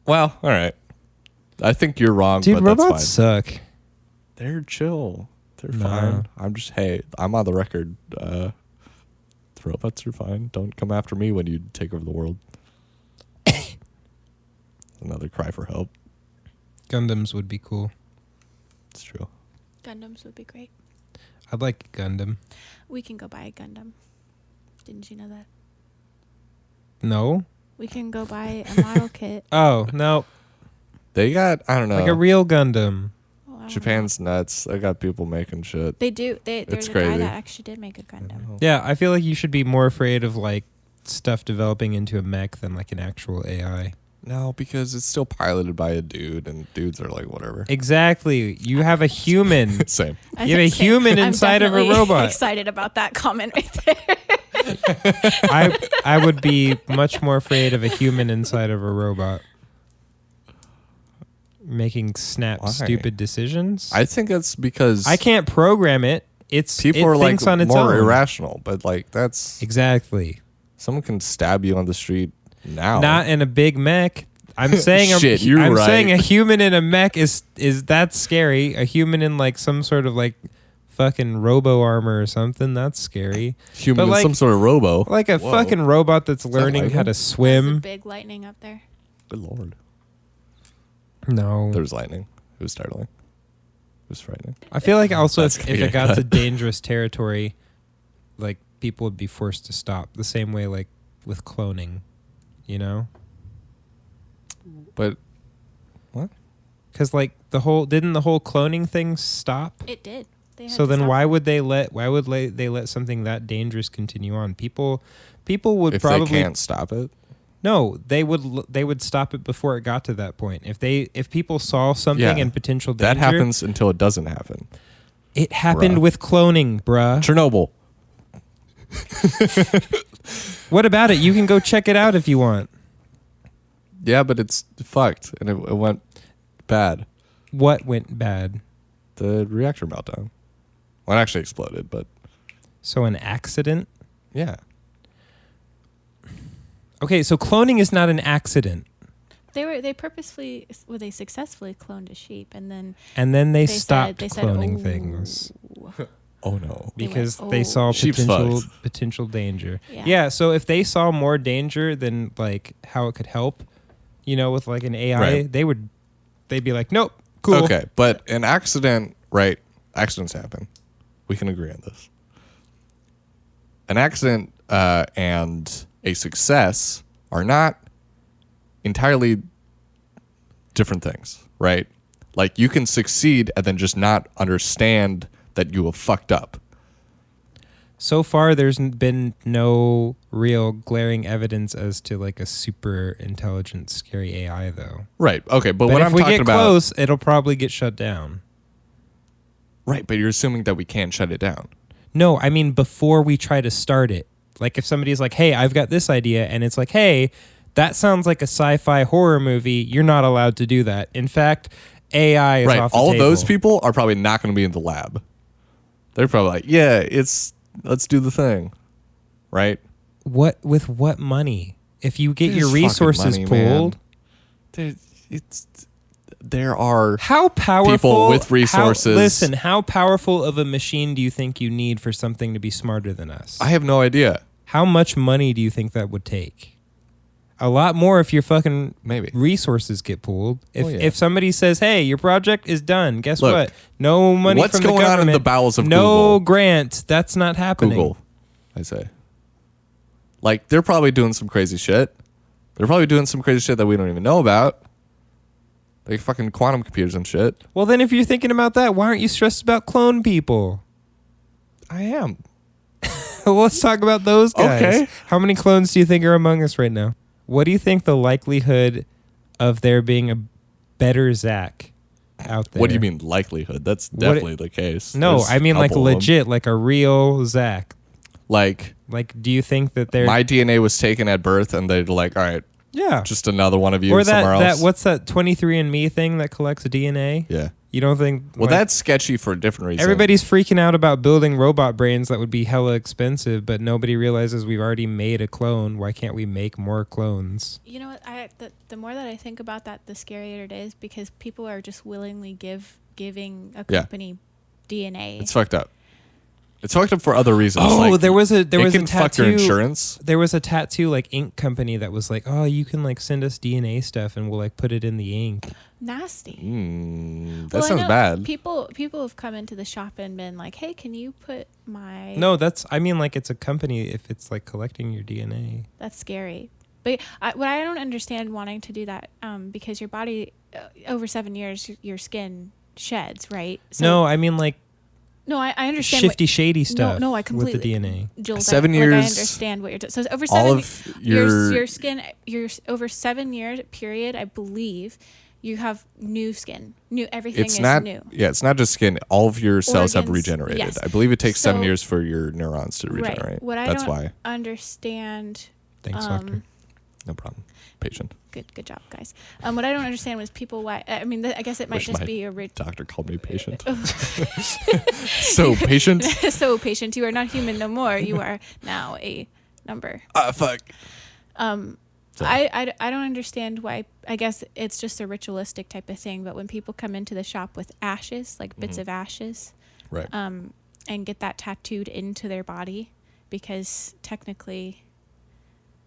Well, all right. I think you're wrong, Dude, but that's fine. robots suck. They're chill. They're No. fine. I'm on the record. The robots are fine. Don't come after me when you take over the world. Another cry for help. Gundams would be cool. It's true. Gundams would be great. I'd like a Gundam. We can go buy a Gundam. Didn't you know that? No? We can go buy a model kit. Oh, no. They got, I don't know. Like a real Gundam. Well, I don't know. Japan's nuts. They got people making shit. They do. There's It's a guy crazy. that actually did make a Gundam. Yeah, I feel like you should be more afraid of like stuff developing into a mech than like an actual AI. No, because it's still piloted by a dude, and dudes are like, whatever. Exactly. You have a human. Same. I You have a think human I'm inside of a definitely robot. Excited about that comment right there. I would be much more afraid of a human inside of a robot making snap Why? stupid decisions. I think that's because I can't program it. people it are like thinks on its more own. irrational, but like that's Exactly. someone can stab you on the street now. Not in a big mech. I'm saying Shit, you're I'm right. saying a human in a mech is that's scary. A human in like some sort of like fucking robo armor or something, that's scary. human but with like- some sort of robo. Like a Whoa. fucking robot that's that learning how lightning? to There's a swim. big lightning up there. Good lord. No. There was lightning. It was startling. It was frightening. I feel like also That's if gonna it get got cut. to dangerous territory, like people would be forced to stop. The same way, like with cloning, you know. But what? Because like didn't the whole cloning thing stop? It did. They had So to then stop why it. would they let something that dangerous continue on? People would If probably they can't stop it, no, they would stop it before it got to that point. If people saw something in potential danger, that happens until it doesn't happen. It happened Bruh. with cloning, bruh. Chernobyl. What about it? You can go check it out if you want. Yeah, but it's fucked, and it went bad. What went bad? The reactor meltdown. Well, it actually exploded, but So an accident? yeah. Okay, so cloning is not an accident. They successfully cloned a sheep, and then They said- stopped they said, cloning "Oh." things Oh no. because went, they saw "Oh." Sheep's potential danger. Yeah. Yeah, so if they saw more danger than like how it could help, you know, with like an AI, Right. they'd be like, "Nope, cool." Okay, but an accident, right? Accidents happen. We can agree on this. An accident and a success are not entirely different things, right? Like you can succeed and then just not understand that you have fucked up. So far, there's been no real glaring evidence as to like a super intelligent, scary AI, though. Right. Okay, but But what if I'm we talking get about, close, it'll probably get shut down. right? But you're assuming that we can't shut it down. No, I mean before we try to start it. Like if somebody's like, "Hey, I've got this idea," and it's like, "Hey, that sounds like a sci-fi horror movie," you're not allowed to do that. In fact, AI is Right. off the All of table. those people are probably not going to be in the lab. They're probably like, yeah, let's do the thing, right? With what money? If you get your Just fucking resources money, pooled, man. There are how powerful people with resources. Listen, how powerful of a machine do you think you need for something to be smarter than us? I have no idea. How much money do you think that would take? A lot more if your fucking Maybe. resources get pooled. If Oh, yeah. if somebody says, "Hey, your project is done," guess Look, what? No money what's from the going on in government. the bowels of no Google? grant. That's not happening. Google, I say. Like they're probably doing some crazy shit. They're probably doing some crazy shit that we don't even know about. Like fucking quantum computers and shit. Well, then if you're thinking about that, why aren't you stressed about clone people? I am. Well, let's talk about those guys. Okay. How many clones do you think are among us right now? What do you think the likelihood of there being a better Zach out there? What do you mean likelihood? That's definitely the case. No, There's I mean a like couple of them. legit, like a real Zach. Like Like, do you think that they're my DNA was taken at birth, and they're like, all right, yeah, just another one of you or somewhere that else. what's that 23andMe thing that collects DNA? Yeah. You don't think? Well, like, that's sketchy for a different reason. everybody's freaking out about building robot brains that would be hella expensive, but nobody realizes we've already made a clone. Why can't we make more clones? You know what? The more that I think about that, the scarier it is because people are just willingly giving a Yeah. company DNA. It's fucked up. It's fucked up for other reasons. Oh, like, there was a it can fuck tattoo. your insurance. There was a tattoo like ink company that was like, "Oh, you can like send us DNA stuff and we'll like put it in the ink." Nasty. That Well, I sounds know bad. People have come into the shop and been like, "Hey, can you put my?" No, I mean like it's a company if it's like collecting your DNA. That's scary. But what I don't understand wanting to do that, because your body, over 7 years, your skin sheds, right? So, No, I mean like no, I understand. shifty shady stuff. No, I completely. with the DNA. Jules, 7 I years, understand what you're. So over all 7 of your your skin, over 7 year period, I believe, you have new skin. Everything it's is not. new. Yeah, it's not just skin. All of your cells have Organs, regenerated. yes. I believe it takes 7 So- years for your neurons to regenerate. Right. What I That's don't why. understand. Thanks, doctor. No problem. Patient. Good job, guys. What I don't understand was people why. I mean, I guess it might Wish just my be a doctor called me patient. So patient. so patient. You are not human no more. You are now a number. Fuck. So- I don't understand why. I guess it's just a ritualistic type of thing. But when people come into the shop with ashes, like bits of ashes, Right. and get that tattooed into their body, because technically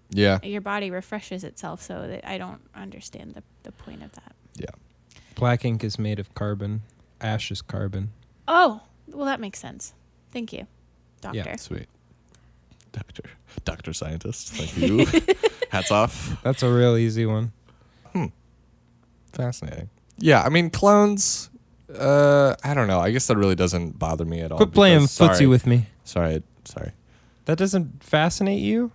Yeah. your body refreshes itself. So that I don't understand the point of that. Yeah. Black ink is made of carbon. Ash is carbon. Oh, well, that makes sense. Thank you, doctor. Yeah. Sweet. Doctor Scientist. Thank you. Hats off. That's a real easy one. Fascinating. Yeah, I mean, clones, I don't know. I guess that really doesn't bother me at all. Quit playing because- footsie with me. Sorry. That doesn't fascinate you?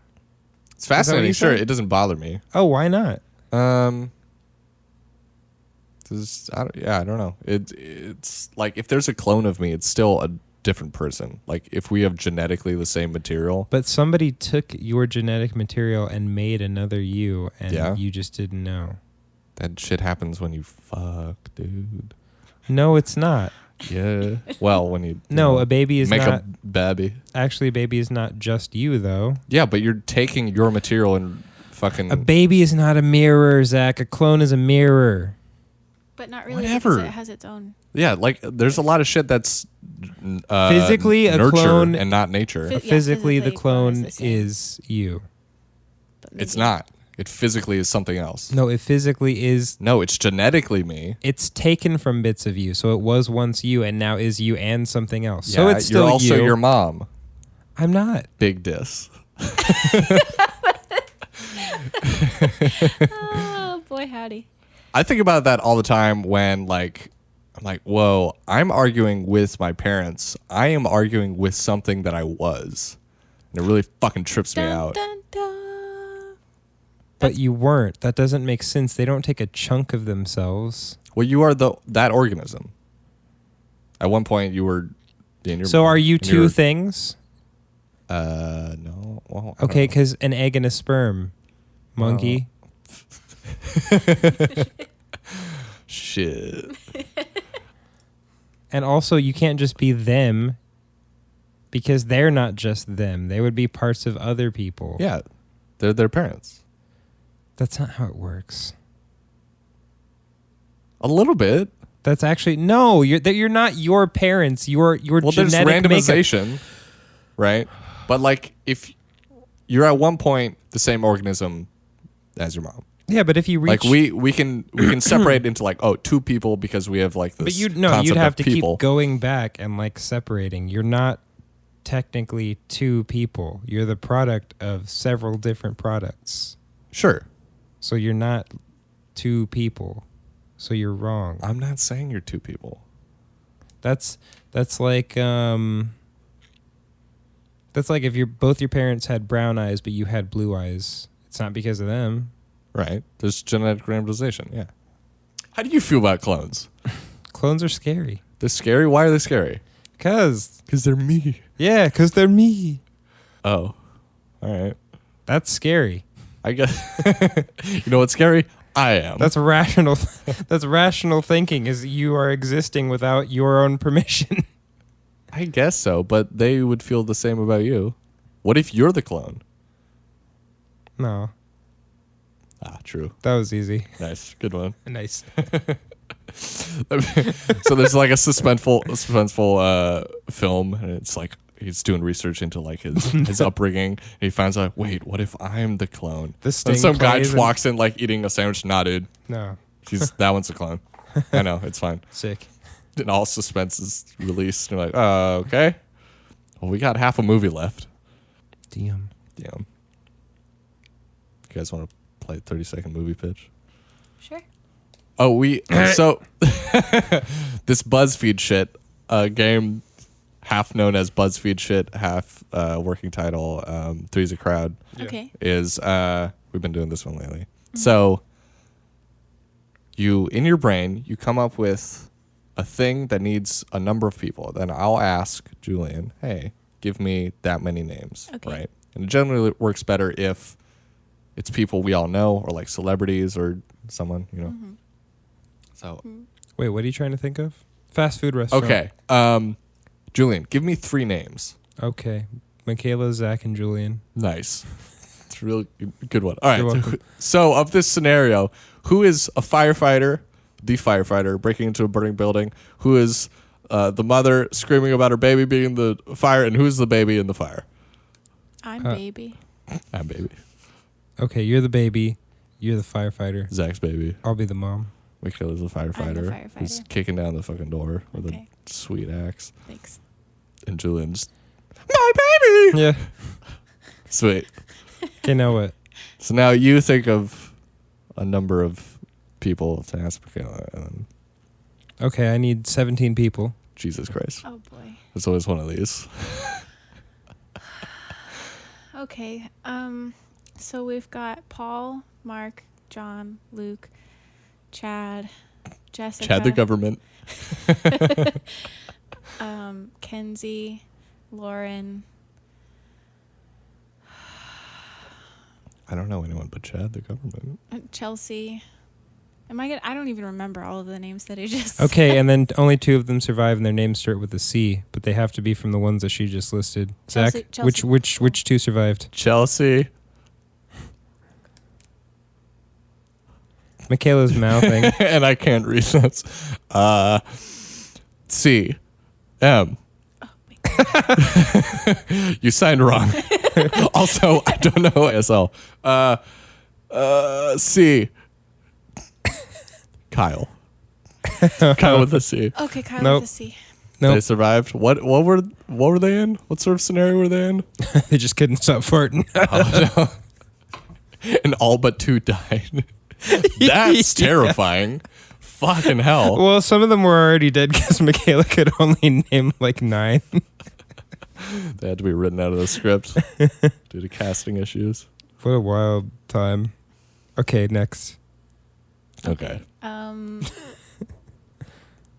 It's fascinating, you sure. said? It doesn't bother me. Oh, why not? I don't know. It's like if there's a clone of me, it's still a different person. Like if we have genetically the same material. But somebody took your genetic material and made another you, and Yeah. you just didn't know. That shit happens when you fuck, dude. No, it's not. Yeah. Well, when you No, know, a baby is make not. a baby. Actually, a baby is not just you, though. Yeah, but you're taking your material and fucking. A baby is not a mirror, Zach. A clone is a mirror. But not really Whatever. because it has its own. Yeah, like there's a lot of shit that's Physically, a nurture clone- and not nature. Yeah, Physically, the physically, clone clone is the same. is you. But It's maybe- not. It physically is something else. No, it physically is. No, it's genetically me. It's taken from bits of you, so it was once you, and now is you and something else. Yeah, So it's still you're also you. your mom. I'm not. Big diss. Oh boy, howdy. I think about that all the time when I'm like, whoa, I'm arguing with my parents. I am arguing with something that I was. And it really fucking trips me Dun, out. dun, dun. But you weren't. That doesn't make sense. They don't take a chunk of themselves. Well, you are that organism. At one point you were in your So mom, are you and two you're- things? No. Well, I don't Okay, know. because an egg and a sperm. Monkey. Shit. And also, you can't just be them because they're not just them. They would be parts of other people. Yeah. They're their parents. That's not how it works. A little bit. That's actually no. You're not your parents. Your Well, there's genetic makeup. randomization, right? But like, if you're at one point the same organism as your mom, Yeah, but if you reach, like we can separate into like two people because we have like this. but you'd concept have of to people. keep going back and like separating. You're not technically two people. You're the product of several different products. Sure, So you're not two people. So you're wrong. I'm not saying you're two people. That's like if both your parents had brown eyes but you had blue eyes. It's not because of them. Right? There's genetic randomization. Yeah. How do you feel about clones? Clones are scary. They're scary. Why are they scary? Because They're me. they're me. Oh, all right. That's scary. I guess. You know what's scary? I am. That's rational. That's rational thinking. Is you are existing without your own permission. I guess so, but they would feel the same about you. What if you're the clone? No, Ah, true. that was easy. Nice. Good one. Nice. So there's like a suspenseful film, and it's like he's doing research into like his upbringing, and he finds out, wait, what if I'm the clone? The And Sting some guy plays just and- walks in like eating a sandwich. Nah, dude, No, that one's a clone. I know, it's fine. sick. And all suspense is released. And you're like, okay. Well, we got half a movie left. Damn. Damn. You guys want to play a 30-second movie pitch? Sure. Oh, so this BuzzFeed shit, a game half known as BuzzFeed shit, half working title, Three's a Crowd, Yeah. Okay. is we've been doing this one lately. So in your brain, you come up with a thing that needs a number of people. Then I'll ask Julian, hey, give me that many names, Okay. right? And it generally works better if it's people we all know or like celebrities or someone, you know. Mm-hmm. So, Wait, what are you trying to think of? Fast food restaurant. okay. Julian, give me 3 names. Okay. Michaela, Zach, and Julian. Nice. It's a real good one. All right. You're welcome. So, of this scenario, who is a firefighter, the firefighter, breaking into a burning building? Who is the mother screaming about her baby being in the fire? And who's the baby in the fire? I'm baby. I'm baby. Okay, you're the baby. You're the firefighter. Zach's baby. I'll be the mom. Michaela's the firefighter. Who's firefighter. kicking down the fucking door with Okay. a sweet axe. Thanks. And Julian's, my baby! Yeah. Sweet. Okay, now what? So now you think of a number of people to ask Michaela. And then, Okay, I need 17 people. Jesus Christ. Oh boy. It's always one of these. Okay. So we've got Paul, Mark, John, Luke, Chad, Jessica. Chad the government. Kenzie, Lauren. I don't know anyone but Chad the government. Chelsea. I don't even remember all of the names that I just Okay, and then only 2 of them survive, and their names start with a C, but they have to be from the ones that she just listed. Chelsea- Zach, Chelsea. which 2 survived? Chelsea. Michaela's mouthing. And I can't read those. C. M. Oh, wait. You signed wrong. Also, I don't know ASL. C. Kyle. Kyle with a C. Okay, Kyle Nope. with a C. Nope. They survived. What were they in? What sort of scenario were they in? They just couldn't stop farting. Oh, no. And all but 2 died. That's terrifying. Fucking hell. Well, some of them were already dead because Michaela could only name like 9. They had to be written out of the script due to casting issues. What a wild time. Okay, next. Okay.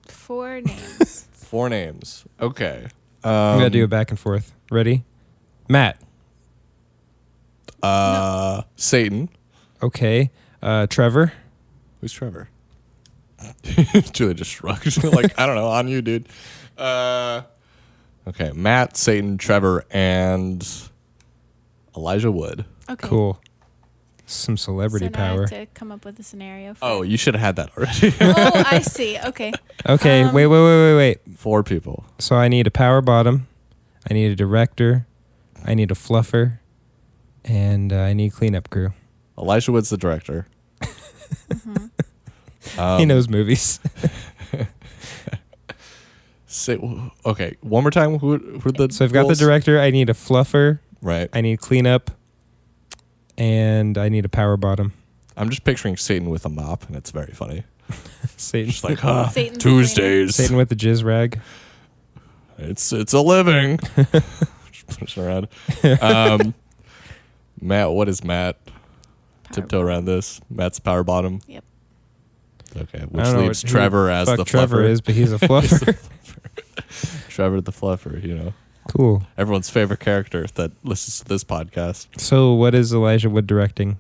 4 names. 4 names. Okay. We gotta do it back and forth. Ready? Matt. Satan. Okay. Trevor. Who's Trevor? Julian just shrugged. Like, I don't know. On you, dude. Okay. Matt, Satan, Trevor, and Elijah Wood. Okay. Cool. Some celebrity So now I power. have to come up with a scenario. For Oh, you should have had that already. Oh, I see. Okay. Okay, wait. 4 people. So I need a power bottom. I need a director. I need a fluffer. And I need cleanup crew. Elijah Wood's the director. He knows movies. Okay, one more time. Who are the So I've got the roles? director. I need a fluffer. Right. I need cleanup. And I need a power bottom. I'm just picturing Satan with a mop, and it's very funny. Satan. Just like, Satan's Tuesdays. Satan with the jizz rag. It's a living. Just pushing around. Matt, what is Matt? Tiptoe around this. Matt's power bottom. Yep. Okay, I which don't know leaves who Trevor as fuck the Trevor fluffer. is, but he's a fluffer. Trevor the fluffer, you know. Cool. Everyone's favorite character that listens to this podcast. So what is Elijah Wood directing?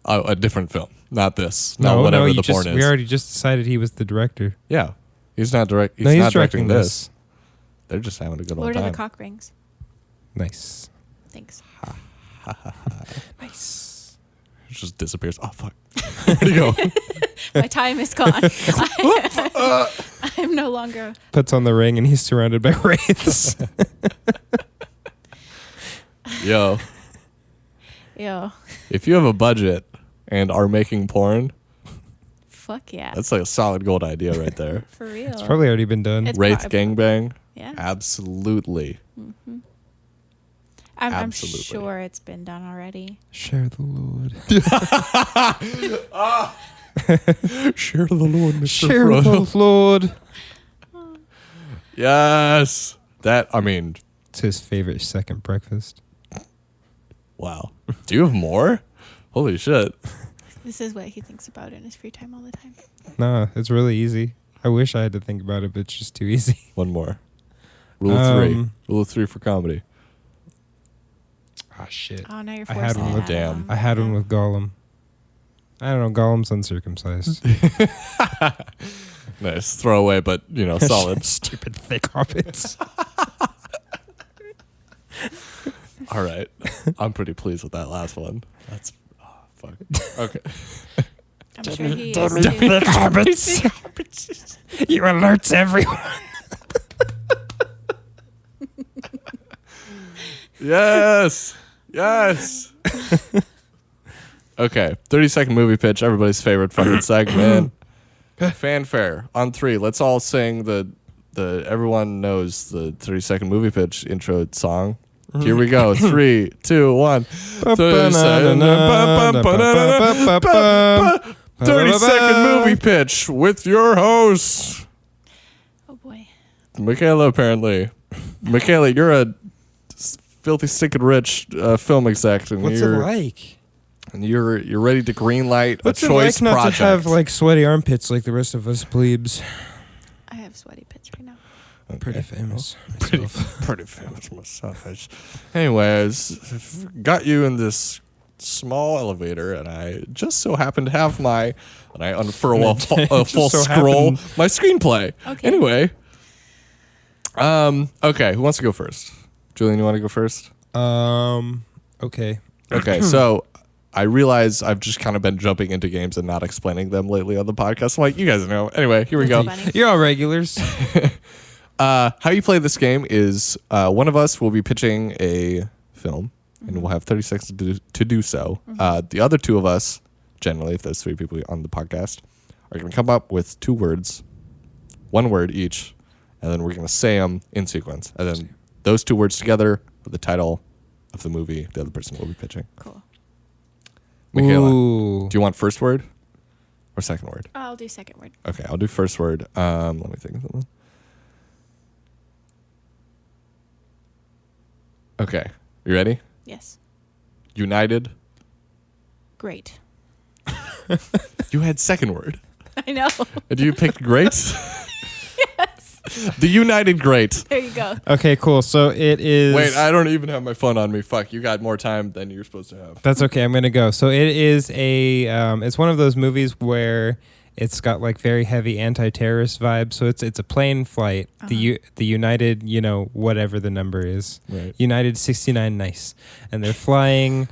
Oh, a different film. Not this. Not whatever the porn is. We already just decided he was the director. Yeah. He's not direct. He's No, he's not directing directing this. They're just having a good old Lord of time. the Cock Rings. Nice. Thanks. Nice. It just disappears. Oh fuck. Where'd he go? My time is gone. I'm no longer. Puts on the ring and he's surrounded by wraiths. Yo, Yo. if you have a budget and are making porn, Fuck yeah. that's like a solid gold idea right there. For real. It's probably already been done. It's Wraith probably- gangbang. Yeah. Absolutely. I'm Absolutely. sure it's been done already. Share the Lord. Share the Lord, Mr. Share Frodo. the Lord. Yes. That, I mean, It's his favorite second breakfast. wow. Do you have more? Holy shit. This is what he thinks about in his free time all the time. Nah, it's really easy. I wish I had to think about it, but it's just too easy. One more. Rule of 3. Um, Rule of 3 for comedy. Ah, shit. Oh, now you're I forcing had one it with- out Damn. on I had one him. with Gollum. I don't know. Gollum's uncircumcised. Nice. Throwaway, but, you know, solid. Stupid thick hobbits. All right. I'm pretty pleased with that last one. That's, oh, fuck. Okay. I'm sure he is Thick too. hobbits. You alerts everyone. Yes. Yes. Okay. 30-second movie pitch. Everybody's favorite fucking segment. Fanfare. On 3. Let's all sing the everyone knows the 30-second movie pitch intro song. Here we go. 3, 2, 1. 30-second movie pitch with your host, Oh boy. Michaela, apparently. Michaela, you're a filthy, stinking rich film exec. And What's it like? And you're ready to greenlight What's a it choice like not project. to have like sweaty armpits like the rest of us plebes? I have sweaty pits right now. Okay. Pretty famous. Pretty famous myself. Anyways, I've got you in this small elevator, and I just so happen to have and I unfurl a full so scroll, happened. my screenplay. Okay. Anyway, okay, who wants to go first? Julian, you want to go first? Okay. Okay, so I realize I've just kind of been jumping into games and not explaining them lately on the podcast. I'm like, you guys know. Anyway, here we go. That's funny. You're all regulars. How you play this game is one of us will be pitching a film, and we'll have 30 seconds to do so. The other two of us, generally, if there's 3 people on the podcast, are going to come up with 2 words, 1 word each, and then we're going to say them in sequence. And then those 2 words together are the title of the movie the other person will be pitching. Cool. Michaela, Ooh. do you want first word or second word? I'll do second word. Okay, I'll do first word. Let me think of something. Okay, you ready? Yes. United. Great. You had second word. I know. And you picked great? Yes. The United Great. There you go. Okay, cool. So it is. Wait, I don't even have my phone on me. Fuck, you got more time than you're supposed to have. That's okay. I'm gonna go. So it is it's one of those movies where it's got like very heavy anti-terrorist vibes. So it's a plane flight. The United, whatever the number is, Right. United 69 nice, and they're flying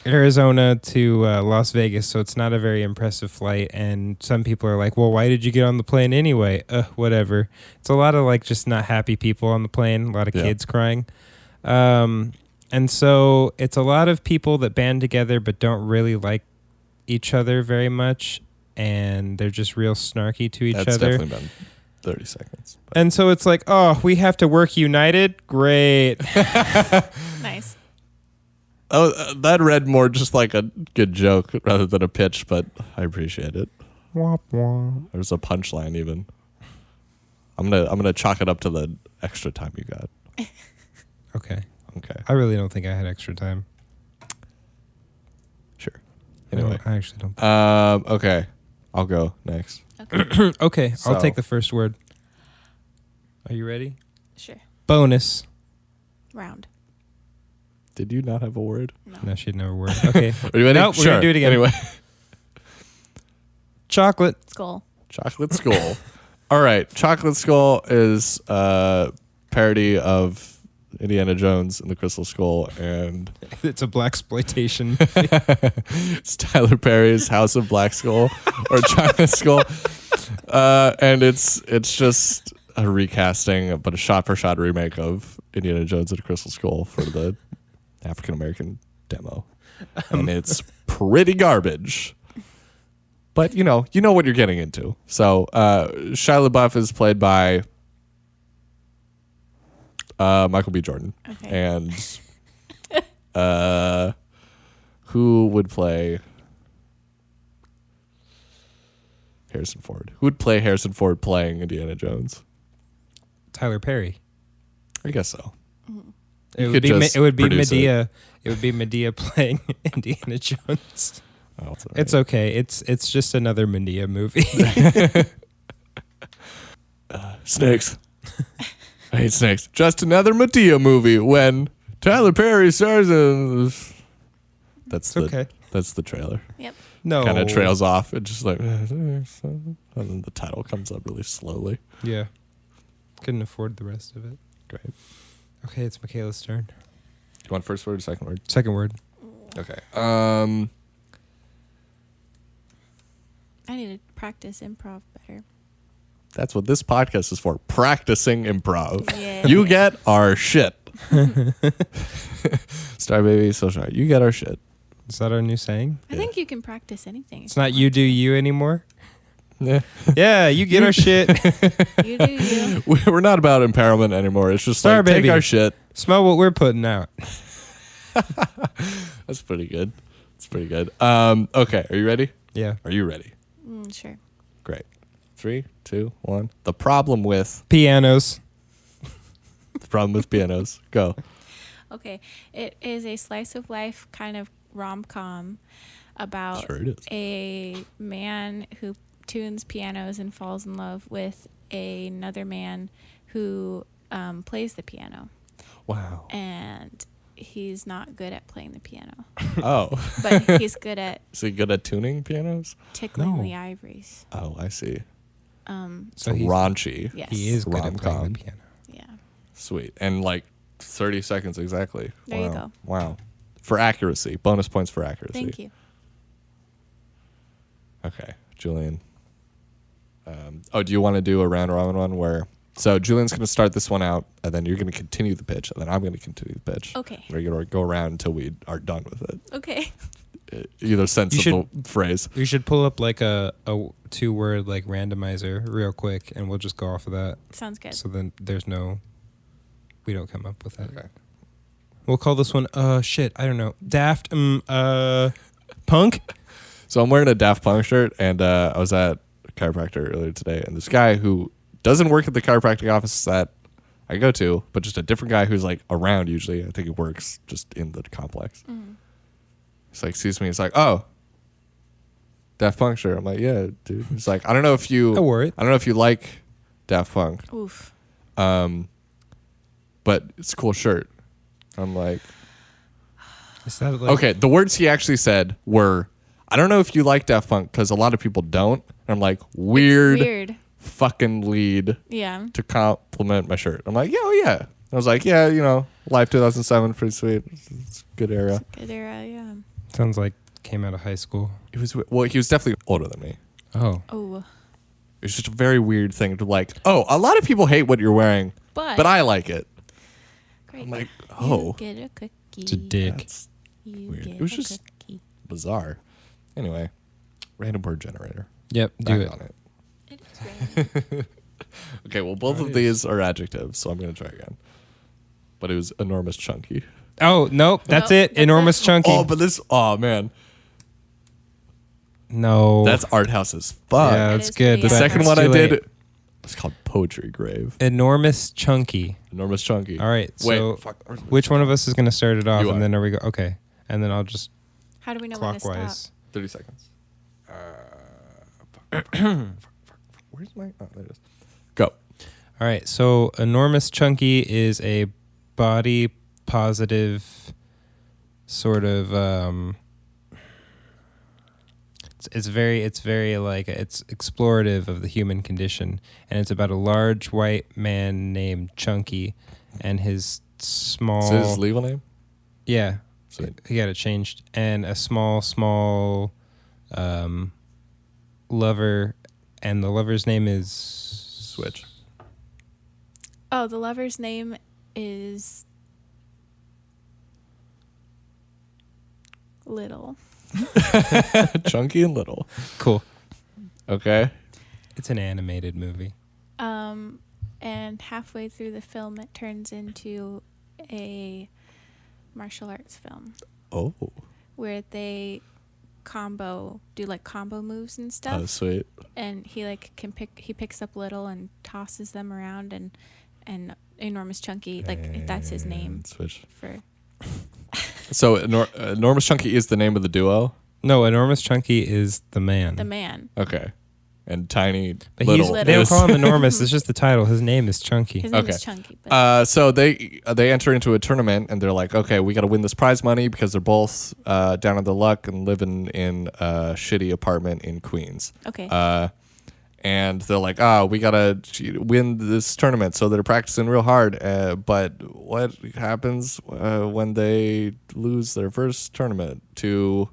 Arizona to Las Vegas. So it's not a very impressive flight. And some people are like, well, why did you get on the plane anyway? Whatever. It's a lot of like just not happy people on the plane. A lot of kids crying. And so it's a lot of people that band together but don't really like each other very much, and they're just real snarky to each That's other. definitely been 30 seconds. But And so it's like, oh, we have to work united? Great. Nice. oh, that read more just like a good joke rather than a pitch, but I appreciate it. Womp womp. There's a punchline even. I'm gonna chalk it up to the extra time you got. Okay. Okay. I really don't think I had extra time. Sure. Anyway. I actually don't. Okay. I'll go next. Okay. Okay, I'll So- take the first word. Are you ready? Sure. Bonus. Round. Did you not have a word? No. No, she'd never word. Okay. Are you ready? Nope, we're gonna do it again. Anyway. Chocolate. Skull. Chocolate Skull. All right. Chocolate Skull is a parody of Indiana Jones and the Crystal Skull, and It's a blaxploitation. it's Tyler Perry's House of Black Skull or Chocolate Skull. And it's just a recasting, but a shot-for-shot remake of Indiana Jones and the Crystal Skull for the African-American demo. And it's pretty garbage. But you know what you're getting into. So Shia LaBeouf is played by Michael B. Jordan. Okay. And who would play Harrison Ford? Who would play Harrison Ford playing Indiana Jones? Tyler Perry. I guess so. It You would could be just it would be produce it. Medea. It would be Medea playing Indiana Jones. Oh, it's all It's right. okay. It's just another Medea movie. Snakes. I hate snakes. Just another Medea movie when Tyler Perry stars in. That's okay. That's the trailer. Yep. No. Kind of trails off. It just like, and then the title comes up really slowly. Yeah. Couldn't afford the rest of it. Great. Okay, it's Michaela's turn. You want first word or second word? Second word. Okay. I need to practice improv better. That's what this podcast is for. Practicing improv. Yeah. You get our shit. Starbaby, so shy. You get our shit. Is that our new saying? I think you can practice anything. It's not you do you anymore? Yeah. Yeah, you get our shit. You do you. We're not about empowerment anymore. It's just like, take Starbaby. our shit. Smell what we're putting out. That's pretty good. It's pretty good. Okay, are you ready? Yeah. Are you ready? Sure. Great. 3, 2, 1. The problem with Pianos. pianos. Go. Okay. It is a slice of life kind of rom-com about Sure it is. a man who tunes pianos and falls in love with another man who plays the piano. Wow. And he's not good at playing the piano, Oh. but he's good at Is he good at tuning pianos? tickling No. the ivories. Oh, I see. So he's, Raunchy. Yes. he is good at playing Rom-com. the piano. Yeah. Sweet. And like 30 seconds exactly. There you go. Wow. For accuracy. Bonus points for accuracy. Thank you. Okay, Julian. Do you want to do a round robin one where? So Julian's going to start this one out, and then you're going to continue the pitch, and then I'm going to continue the pitch. Okay. We're going to go around until we are done with it. Okay. Either sense You of the phrase. We should pull up like a 2-word like randomizer real quick, and we'll just go off of that. Sounds good. So then we don't come up with that. Okay. We'll call this one shit, I don't know. Daft Punk. So I'm wearing a Daft Punk shirt, and I was at a chiropractor earlier today, and this guy who doesn't work at the chiropractic office that I go to, but just a different guy who's like around usually. I think he works just in the complex. He's like, sees me. He's like, oh, Daft Punk shirt. I'm like, yeah, dude. He's like, I don't know if you like Daft Punk, Oof. but it's a cool shirt. I'm like, Is that like okay. The words he actually said were, I don't know if you like Daft Punk because a lot of people don't. And I'm like, weird fucking lead Yeah. to compliment my shirt. I'm like, yeah, oh yeah. I was like, yeah, Live 2007, pretty sweet. It's a good era. Good era, yeah. sounds like came out of high school. He was definitely older than me. Oh. Oh. It was just a very weird thing to like, oh, a lot of people hate what you're wearing, but I like it. Great. I'm like, You oh, get a cookie. It's a dick. that's You weird. get It was a just cookie. bizarre. Anyway, random word generator. Yep, do Back it. on it. It is random. Okay, well, both of these are adjectives, so I'm going to try again. But it was enormous chunky. Oh, nope, that's Nope, it. that's Enormous it. chunky. Oh, man. No. That's art house as fuck. Yeah, It that's is good. pretty The but second it's one I too did, late. it's called Poetry Grave. Enormous chunky. Enormous chunky. All right, so Wait, fuck. which one of us is going to start it off? You And are. then are we go? Okay. And then I'll just How do we know when to clockwise. stop? 30 seconds. Fuck. Where's my... Oh, there it is. Go. All right. So enormous chunky is a body positive sort of it's very like it's explorative of the human condition, and it's about a large white man named Chunky and his small Is it his legal name? yeah, Sweet. he got it changed, and a small lover, and the lover's name is Switch. Oh, the lover's name is Little. Chunky and little. Cool. Okay. It's an animated movie. And halfway through the film, it turns into a martial arts film Oh. where they do like combo moves and stuff. Oh, sweet. And he picks up Little and tosses them around, and Enormous Chunky, like that's his name And Switch. for. So Enormous Chunky is the name of the duo? No, enormous chunky is the man. The man. Okay. And Tiny But Little. they don't is- call him enormous. It's just the title. His name is Chunky. His name Okay. is Chunky. But So they enter into a tournament, and they're like, okay, we got to win this prize money because they're both down on the luck and living in a shitty apartment in Queens. okay. And they're like, we got to win this tournament. So they're practicing real hard. But what happens when they lose their first tournament to...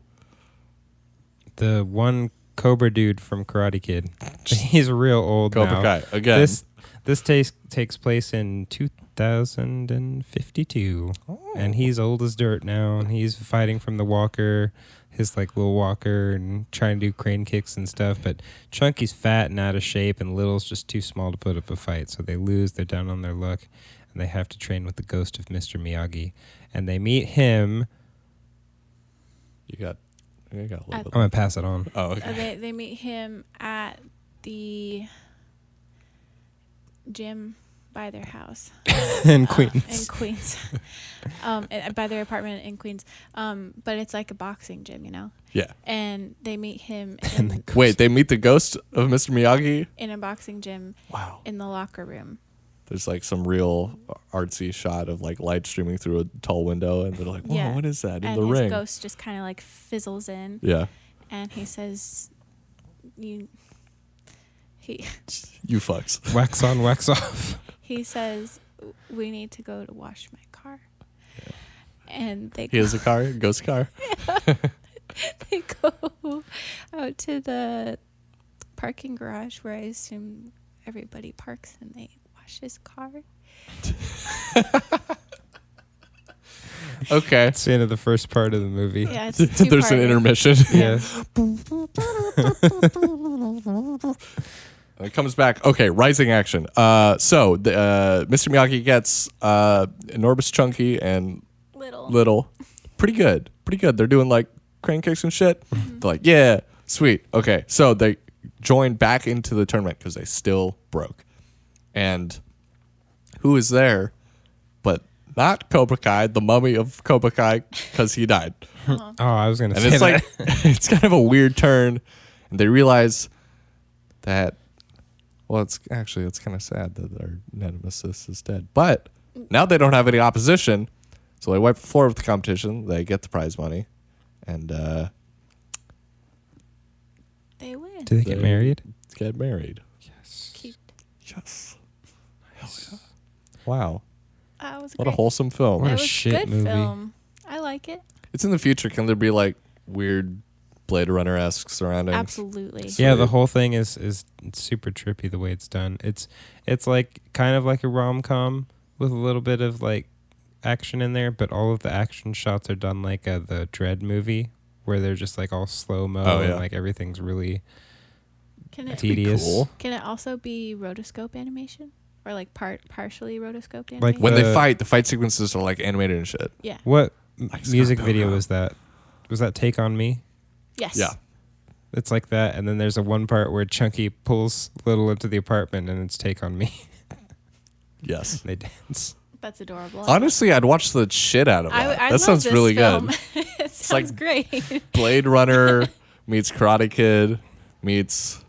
The one Cobra dude from Karate Kid. He's real old Cobra now. Kai. Again. This takes place in 2052. And he's old as dirt now, and he's fighting from the walker, his like little walker, and trying to do crane kicks and stuff. But Chunky's fat and out of shape, and Little's just too small to put up a fight. So they lose, they're down on their luck, and they have to train with the ghost of Mr. Miyagi. And they meet him. You got a little bit. I'm going to pass it on. Oh, okay. They meet him at the gym by their house In Queens. in Queens, by their apartment in Queens. But it's like a boxing gym, you know. Yeah. And they meet him Wait, they meet the ghost of Mr. Miyagi? in a boxing gym. Wow. In the locker room. There's like some real artsy shot of like light streaming through a tall window, and they're like, "Whoa, Yeah. what is that in And the his ring?" ghost just kind of like fizzles in. Yeah. And he says, he fucks. Wax on, wax off. he says, we need to go to wash my car. Yeah. And He has a car, ghost car. they go out to the parking garage where I assume everybody parks, and they wash his car. Okay. It's the end of the first part of the movie. Yeah, it's There's an intermission. Yeah. It comes back. Okay, rising action. So Mr. Miyagi gets enormous, chunky, and little. Pretty good. They're doing like crane kicks and shit. Mm-hmm. They're like, yeah, sweet. Okay, so they join back into the tournament because they still broke. And who is there but not Cobra Kai, the mummy of Cobra Kai, because he died. Oh, I was going to And say it's that. like, it's kind of a weird turn. And they realize that, well, it's kind of sad that their nemesis is dead. But now they don't have any opposition. So they wipe the floor with the competition. They get the prize money. And they win. Do they get married? Get married. Cute. Yes. Hell yeah. Wow. That was What great. a wholesome film. What It a was shit good movie. film. I like it. It's in the future. Can there be like weird Blade Runner-esque surroundings? Absolutely. Yeah, the whole thing is super trippy the way it's done. It's like kind of like a rom-com with a little bit of like action in there, but all of the action shots are done like the Dread movie where they're just like all slow-mo Oh, yeah. and like everything's really Can it tedious. Cool. Can it also be rotoscope animation or like partially rotoscope animation? Like when The- they fight, the fight sequences are like animated and shit. Yeah. What Like music Scott video Pilgrim. was that? Was that Take On Me? Yes. Yeah. It's like that, and then there's a one part where Chunky pulls Little into the apartment, and it's Take On Me. Yes. They dance. That's adorable. Honestly, I'd watch the shit out of that. I That love sounds this really film. good. It sounds like- great. Blade Runner meets Karate Kid meets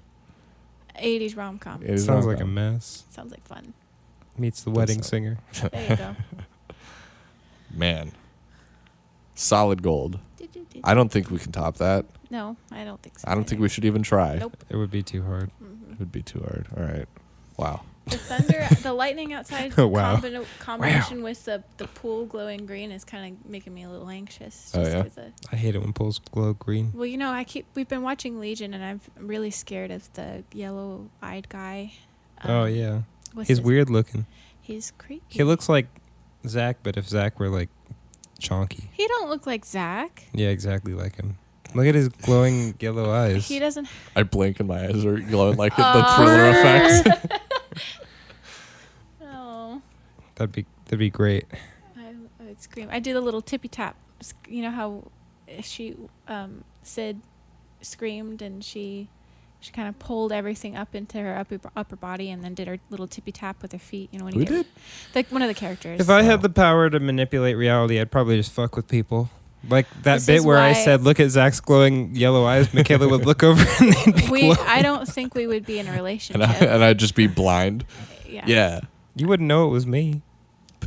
80s rom-com. Sounds like a mess. Sounds like fun. Meets the wedding sound- singer. There you go. Man. Solid gold. I don't think we can top that. No, I don't think so. I don't think we should even try. Nope. It would be too hard. It would be too hard. All right. Wow. The thunder, the lightning outside Wow. combination with the pool glowing green is kind of making me a little anxious. Oh, yeah? 'cause I hate it when pools glow green. well, you know, we've been watching Legion, and I'm really scared of the yellow-eyed guy. Oh yeah, What's he's his- weird looking. He's creepy. He looks like Zach, but if Zach were like chonky. He don't look like Zach. Yeah, exactly like him. Look at his glowing yellow eyes. He doesn't. I blink and my eyes are glowing like the Thriller effects. Oh, That'd be great. I would scream. I do the little tippy tap. You know how she Sid screamed and she kind of pulled everything up into her upper body and then did her little tippy tap with her feet. You know when We you get did? like one of the characters. If I had the power to manipulate reality, I'd probably just fuck with people. Like that This bit is where I why- said, "Look at Zach's glowing yellow eyes." Michaela would look over and they'd be glowing. I don't think we would be in a And, relationship. I'd just be blind. yeah. Yeah. You wouldn't know it was me.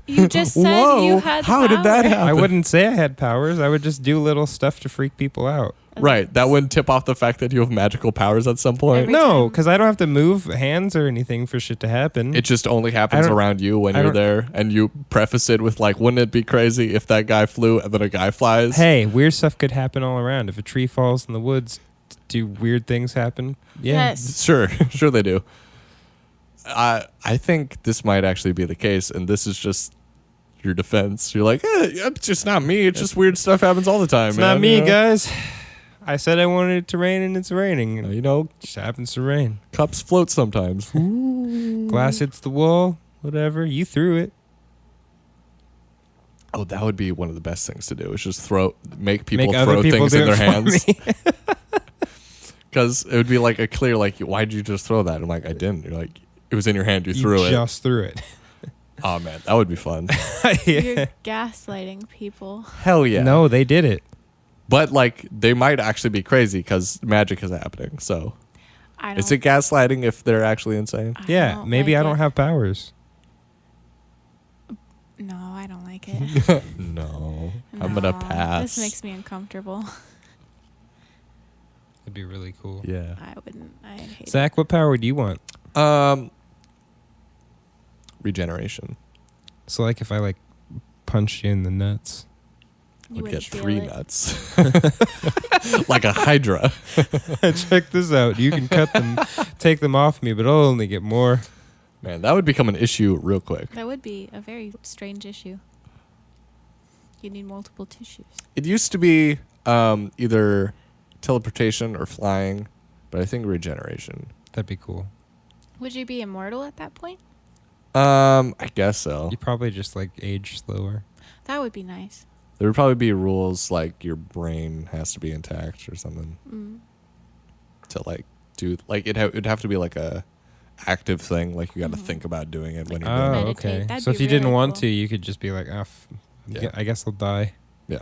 You just said Whoa, you had. The how did that power. happen? I wouldn't say I had powers. I would just do little stuff to freak people out. Right. That wouldn't tip off the fact that you have magical powers at some point. Every No, time- because I don't have to move hands or anything for shit to happen. It just only happens I don't- around you when I you're don't- there, and you preface it with like, "Wouldn't it be crazy if that guy flew and then a guy flies?" Hey, weird stuff could happen all around. If a tree falls in the woods, do weird things happen? Yeah. Yes. Sure, sure they do. I think this might actually be the case, and this is just your defense. You're like, it's just not me. It's just weird stuff happens all the time. It's man, not me, you know? guys. I said I wanted it to rain, and it's raining. You know, It just happens to rain. cups float sometimes. Glass hits the wall. Whatever. You threw it. Oh, that would be one of the best things to do. Is just make people Make other throw people things do in it their for hands. me. Because it would be like a clear, like, why did you just throw that? I'm like, I didn't. You're like, it was in your hand. You threw it. Just threw it. Oh man, that would be fun. You're gaslighting people. Hell yeah. No, they did it. But like, they might actually be crazy because magic is happening. So, I don't. is it gaslighting if they're actually insane? I Yeah, don't maybe like I don't it. have powers. No, I don't like it. No, I'm gonna No, pass. This makes me uncomfortable. That'd be really cool. Yeah. I wouldn't. I'd hate Zach, what power do you want? Regeneration. So, like, if I, like, punched you in the nuts. it. You Would wouldn't get feel 3 it. nuts. Like a hydra. Check this out. You can cut them, take them off me, but I'll only get more. Man, that would become an issue real quick. That would be a very strange issue. You need multiple tissues. It used to be either teleportation or flying, but I think regeneration. That'd be cool. Would you be immortal at that point? I guess so. You probably just, like, age slower. That would be nice. There would probably be rules like your brain has to be intact or something Mm. to like do like it'd have to be like a active thing. Like you got to think about doing it when you're Oh, doing it. Meditate. okay. That'd So if be you didn't really want cool. to, you could just be like, Yeah. I guess I'll die. Yeah.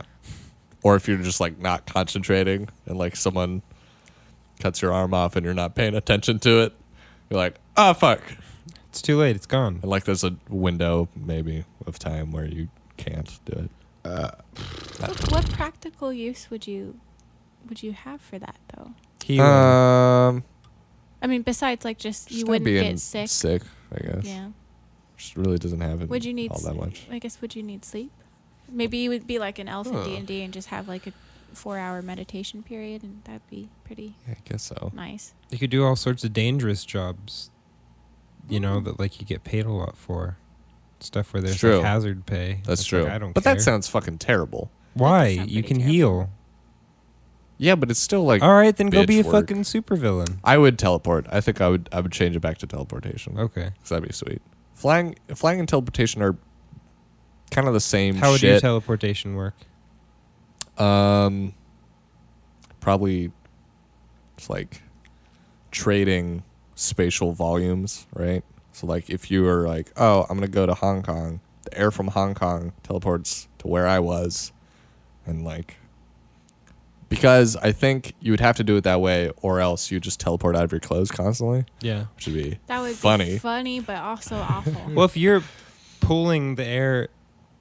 Or if you're just like not concentrating and like someone cuts your arm off and you're not paying attention to it, you're like, oh fuck. It's too late. It's gone. And like there's a window maybe of time where you can't do it. What practical use would you have for that though? Healing. I mean, besides like just you not wouldn't being get sick. Sick, I guess. Yeah. Just really doesn't have it Would you need? all that much. I guess would you need sleep? Maybe you would be like an elf in Huh. D&D and just have like a 4-hour meditation period, and that'd be pretty Yeah, I guess so. nice. You could do all sorts of dangerous jobs, you know, that like you get paid a lot for. Stuff where there's True. like hazard pay. That's It's true. like, I don't but care. that sounds fucking terrible. Why? sound You pretty can terrible. heal. Yeah, but it's still like All right, then go be a bitch work. fucking supervillain. I would teleport. I think I would change it back to teleportation. Okay. 'Cause that'd be sweet. Flying and teleportation are kind of the same How would your shit. teleportation work? Probably it's like trading spatial volumes, right? So like if you were like, oh, I'm gonna go to Hong Kong, the air from Hong Kong teleports to where I was, and like because I think you would have to do it that way, or else you just teleport out of your clothes constantly, Yeah. which would be That would funny. be funny, but also awful. Well, if you're pulling the air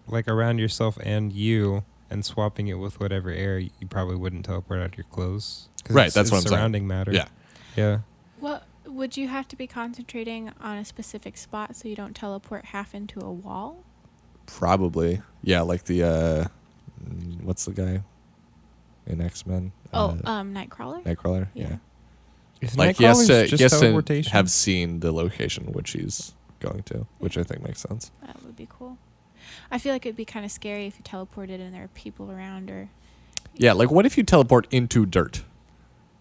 like around yourself and you and swapping it with whatever air, you probably wouldn't teleport out of your clothes. 'Cause Right, it's- that's it's what I'm saying. surrounding matter. Yeah. Yeah. Well, would you have to be concentrating on a specific spot so you don't teleport half into a wall? Probably. Yeah, like the what's the guy in X-Men? Nightcrawler? Nightcrawler? Yeah. Yeah. Is Like he has Nightcrawler's to, just he has teleportation? to have seen the location which he's going to, which I think makes sense. That would be cool. I feel like it'd be kind of scary if you teleported and there are people around or Yeah, like what if you teleport into dirt?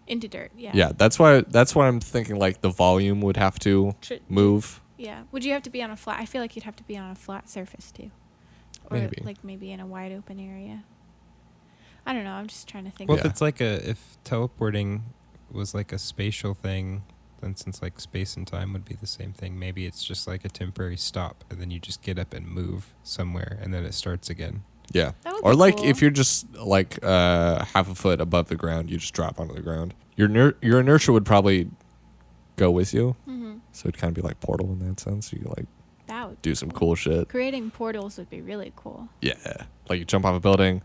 into dirt. Yeah. Yeah, that's why I'm thinking like the volume would have to Tr- move. Yeah. Would you have to be on a flat? I feel like you'd have to be on a flat surface too, or Maybe. like maybe in a wide open area. I don't know. I'm just trying to think. Well, Yeah. if it's like if teleporting was like a spatial thing, then since like space and time would be the same thing, maybe it's just like a temporary stop, and then you just get up and move somewhere, and then it starts again. Yeah. That would Or be like cool. if you're just like half a foot above the ground, you just drop onto the ground. Your inertia would probably go with you. Mm-hmm. So it'd kind of be like Portal in that sense. You could like That would do be some cool shit. Creating portals would be really cool. Yeah. Like you jump off a building,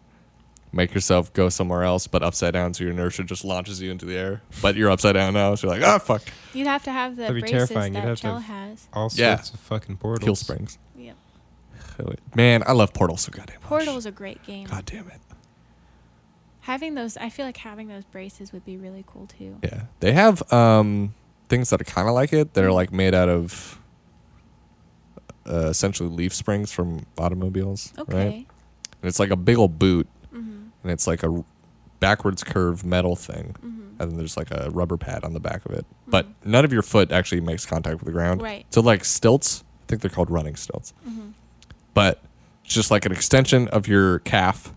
make yourself go somewhere else, but upside down, so your inertia just launches you into the air. But you're upside down now, so you're like, ah, fuck. You'd have to have the That'd be braces terrifying. You'd that have to Chell have- has. All Yeah. sorts of fucking portals. Kill springs. Yep. Man, I love Portal so goddamn much. Portal's a great game. God damn it. I feel like having those braces would be really cool too. Yeah. They have things that are kind of like it. That are like made out of essentially leaf springs from automobiles, Okay. right? And it's like a big old boot, Mm-hmm. and it's like a backwards curved metal thing, Mm-hmm. and then there's like a rubber pad on the back of it. But none of your foot actually makes contact with the ground. Right. So like stilts, I think they're called running stilts. Mm-hmm. But it's just like an extension of your calf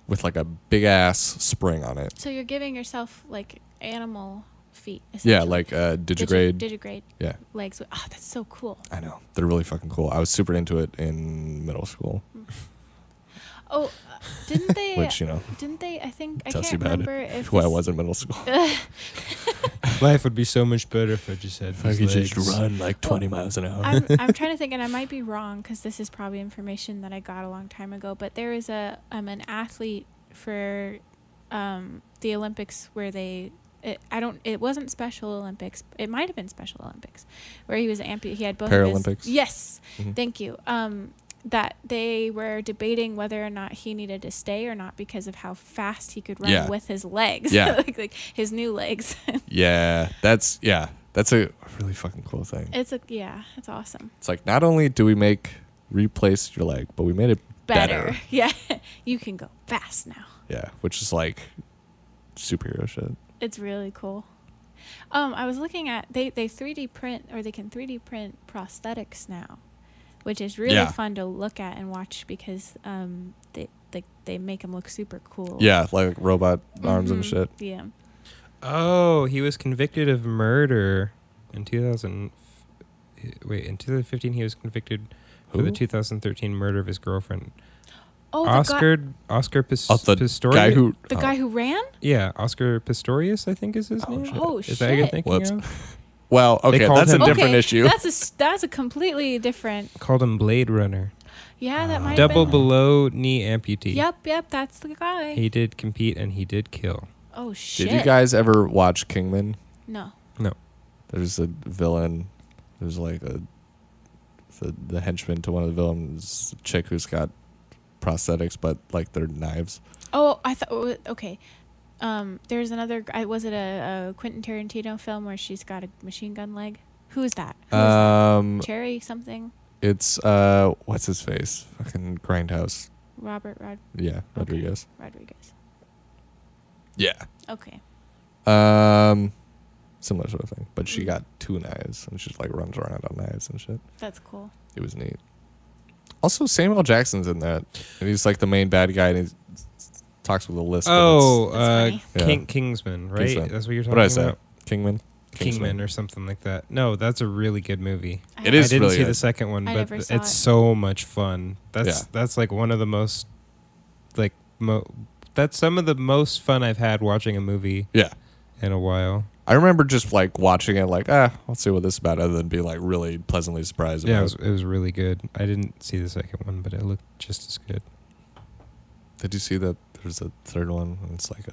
with like a big ass spring on it. So you're giving yourself like animal feet. Yeah, essentially. like digigrade. Digigrade Yeah, legs. Oh, that's so cool. I know. They're really fucking cool. I was super into it in middle school, Oh, didn't they? which, you know, Didn't they? I think I tells can't you about remember if who I this- was in middle school. Life would be so much better if I just had these legs. run like 20 miles an hour. I'm trying to think, and I might be wrong because this is probably information that I got a long time ago. But there was an athlete for the Olympics where they. It wasn't Special Olympics. It might have been Special Olympics, where he was he had both of his. Paralympics? Yes, Mhm. thank you. That they were debating whether or not he needed to stay or not because of how fast he could run Yeah. with his legs. Yeah. like his new legs. Yeah, that's a really fucking cool thing. It's awesome. It's like not only do we replace your leg, but we made it better. Yeah, you can go fast now. Yeah, which is like superhero shit. It's really cool. I was looking at they 3D print, or they can 3D print prosthetics now, which is really Yeah. fun to look at and watch because they make them look super cool. Yeah, like robot arms and Mhm. shit. Yeah. Oh, he was convicted of murder in 2000. Wait, in 2015 he was convicted for the Who? 2013 murder of his girlfriend. Oh, Oscar the Pistorius. guy who the guy who ran. Yeah, Oscar Pistorius, I think is his Oh, name. shit. Oh Is that what you're shit! thinking Whoops. of? Well, okay, called that's a him- different Okay, issue. That's a completely different. Called him Blade Runner. Yeah, that might Double have been. below knee amputee. Yep, that's the guy. He did compete and he did kill. Oh shit! Did you guys ever watch Kingman? No. No. There's a villain. There's like the henchman to one of the villains, a chick who's got prosthetics, but like they're knives. Oh, I thought. Okay. There's another. Was it a Quentin Tarantino film where she's got a machine gun leg? Who is that? Who is that? Cherry something. It's what's his face? Fucking Grindhouse. Robert Yeah, Rodriguez. Rodriguez. Yeah. Okay. Similar sort of thing, but she got two knives and she just like runs around on knives and shit. That's cool. It was neat. Also, Samuel Jackson's in that, and he's like the main bad guy, and he talks with a lisp. Oh, That's funny. Yeah. Kingsman, right? Kingsman. That's what you're What talking did I say? about. Kingman. Kingman or something like that. No, that's a really good movie. It is I didn't really see good. the second one, I but never saw it's it. so much fun. That's like one of the most like that's some of the most fun I've had watching a movie Yeah. in a while. I remember just like watching it, like, let's see what this is about, other than being like really pleasantly surprised Yeah, about it was really good. I didn't see the second one, but it looked just as good. Did you see that there's a third one? And it's like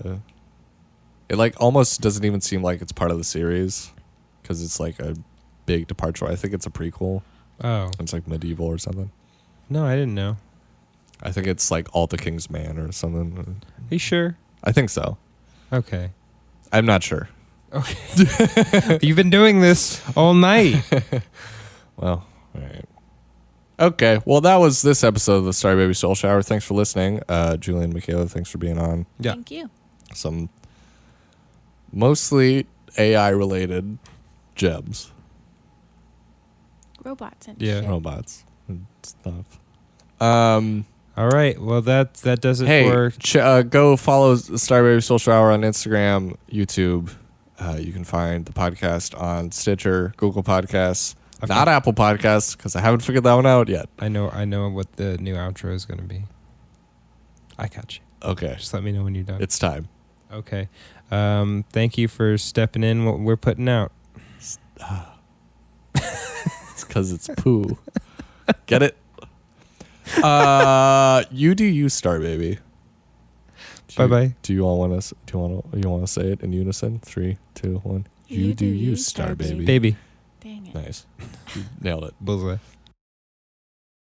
it like almost doesn't even seem like it's part of the series because it's like a big departure. I think it's a prequel. Oh. It's like medieval or something. No, I didn't know. I think it's like All the King's Man or something. Are you sure? I think so. Okay. I'm not sure. Okay. You've been doing this all night. Well, all right. Okay. Well, that was this episode of the Starbaby Soul Shower. Thanks for listening. Julian, Michaela, thanks for being on. Yeah. Thank you. Some mostly AI related gems, Robots and Yeah. shit. robots and stuff. All right. Well, that does it Hey, for go follow the Starbaby Soul Shower on Instagram, YouTube. You can find the podcast on Stitcher, Google Podcasts, not Apple Podcasts, because I haven't figured that one out yet. I know what the new outro is going to be. I got you. Okay. Just let me know when you're done. It's time. Okay. Thank you for stepping in what we're putting out. It's because it's poo. Get it? You do you, Starbaby. Bye-bye. Do you all want to? You want to say it in unison? 3, 2, 1. You do you, Starbaby. Baby. Dang it. Nice. You nailed it. Bullseye.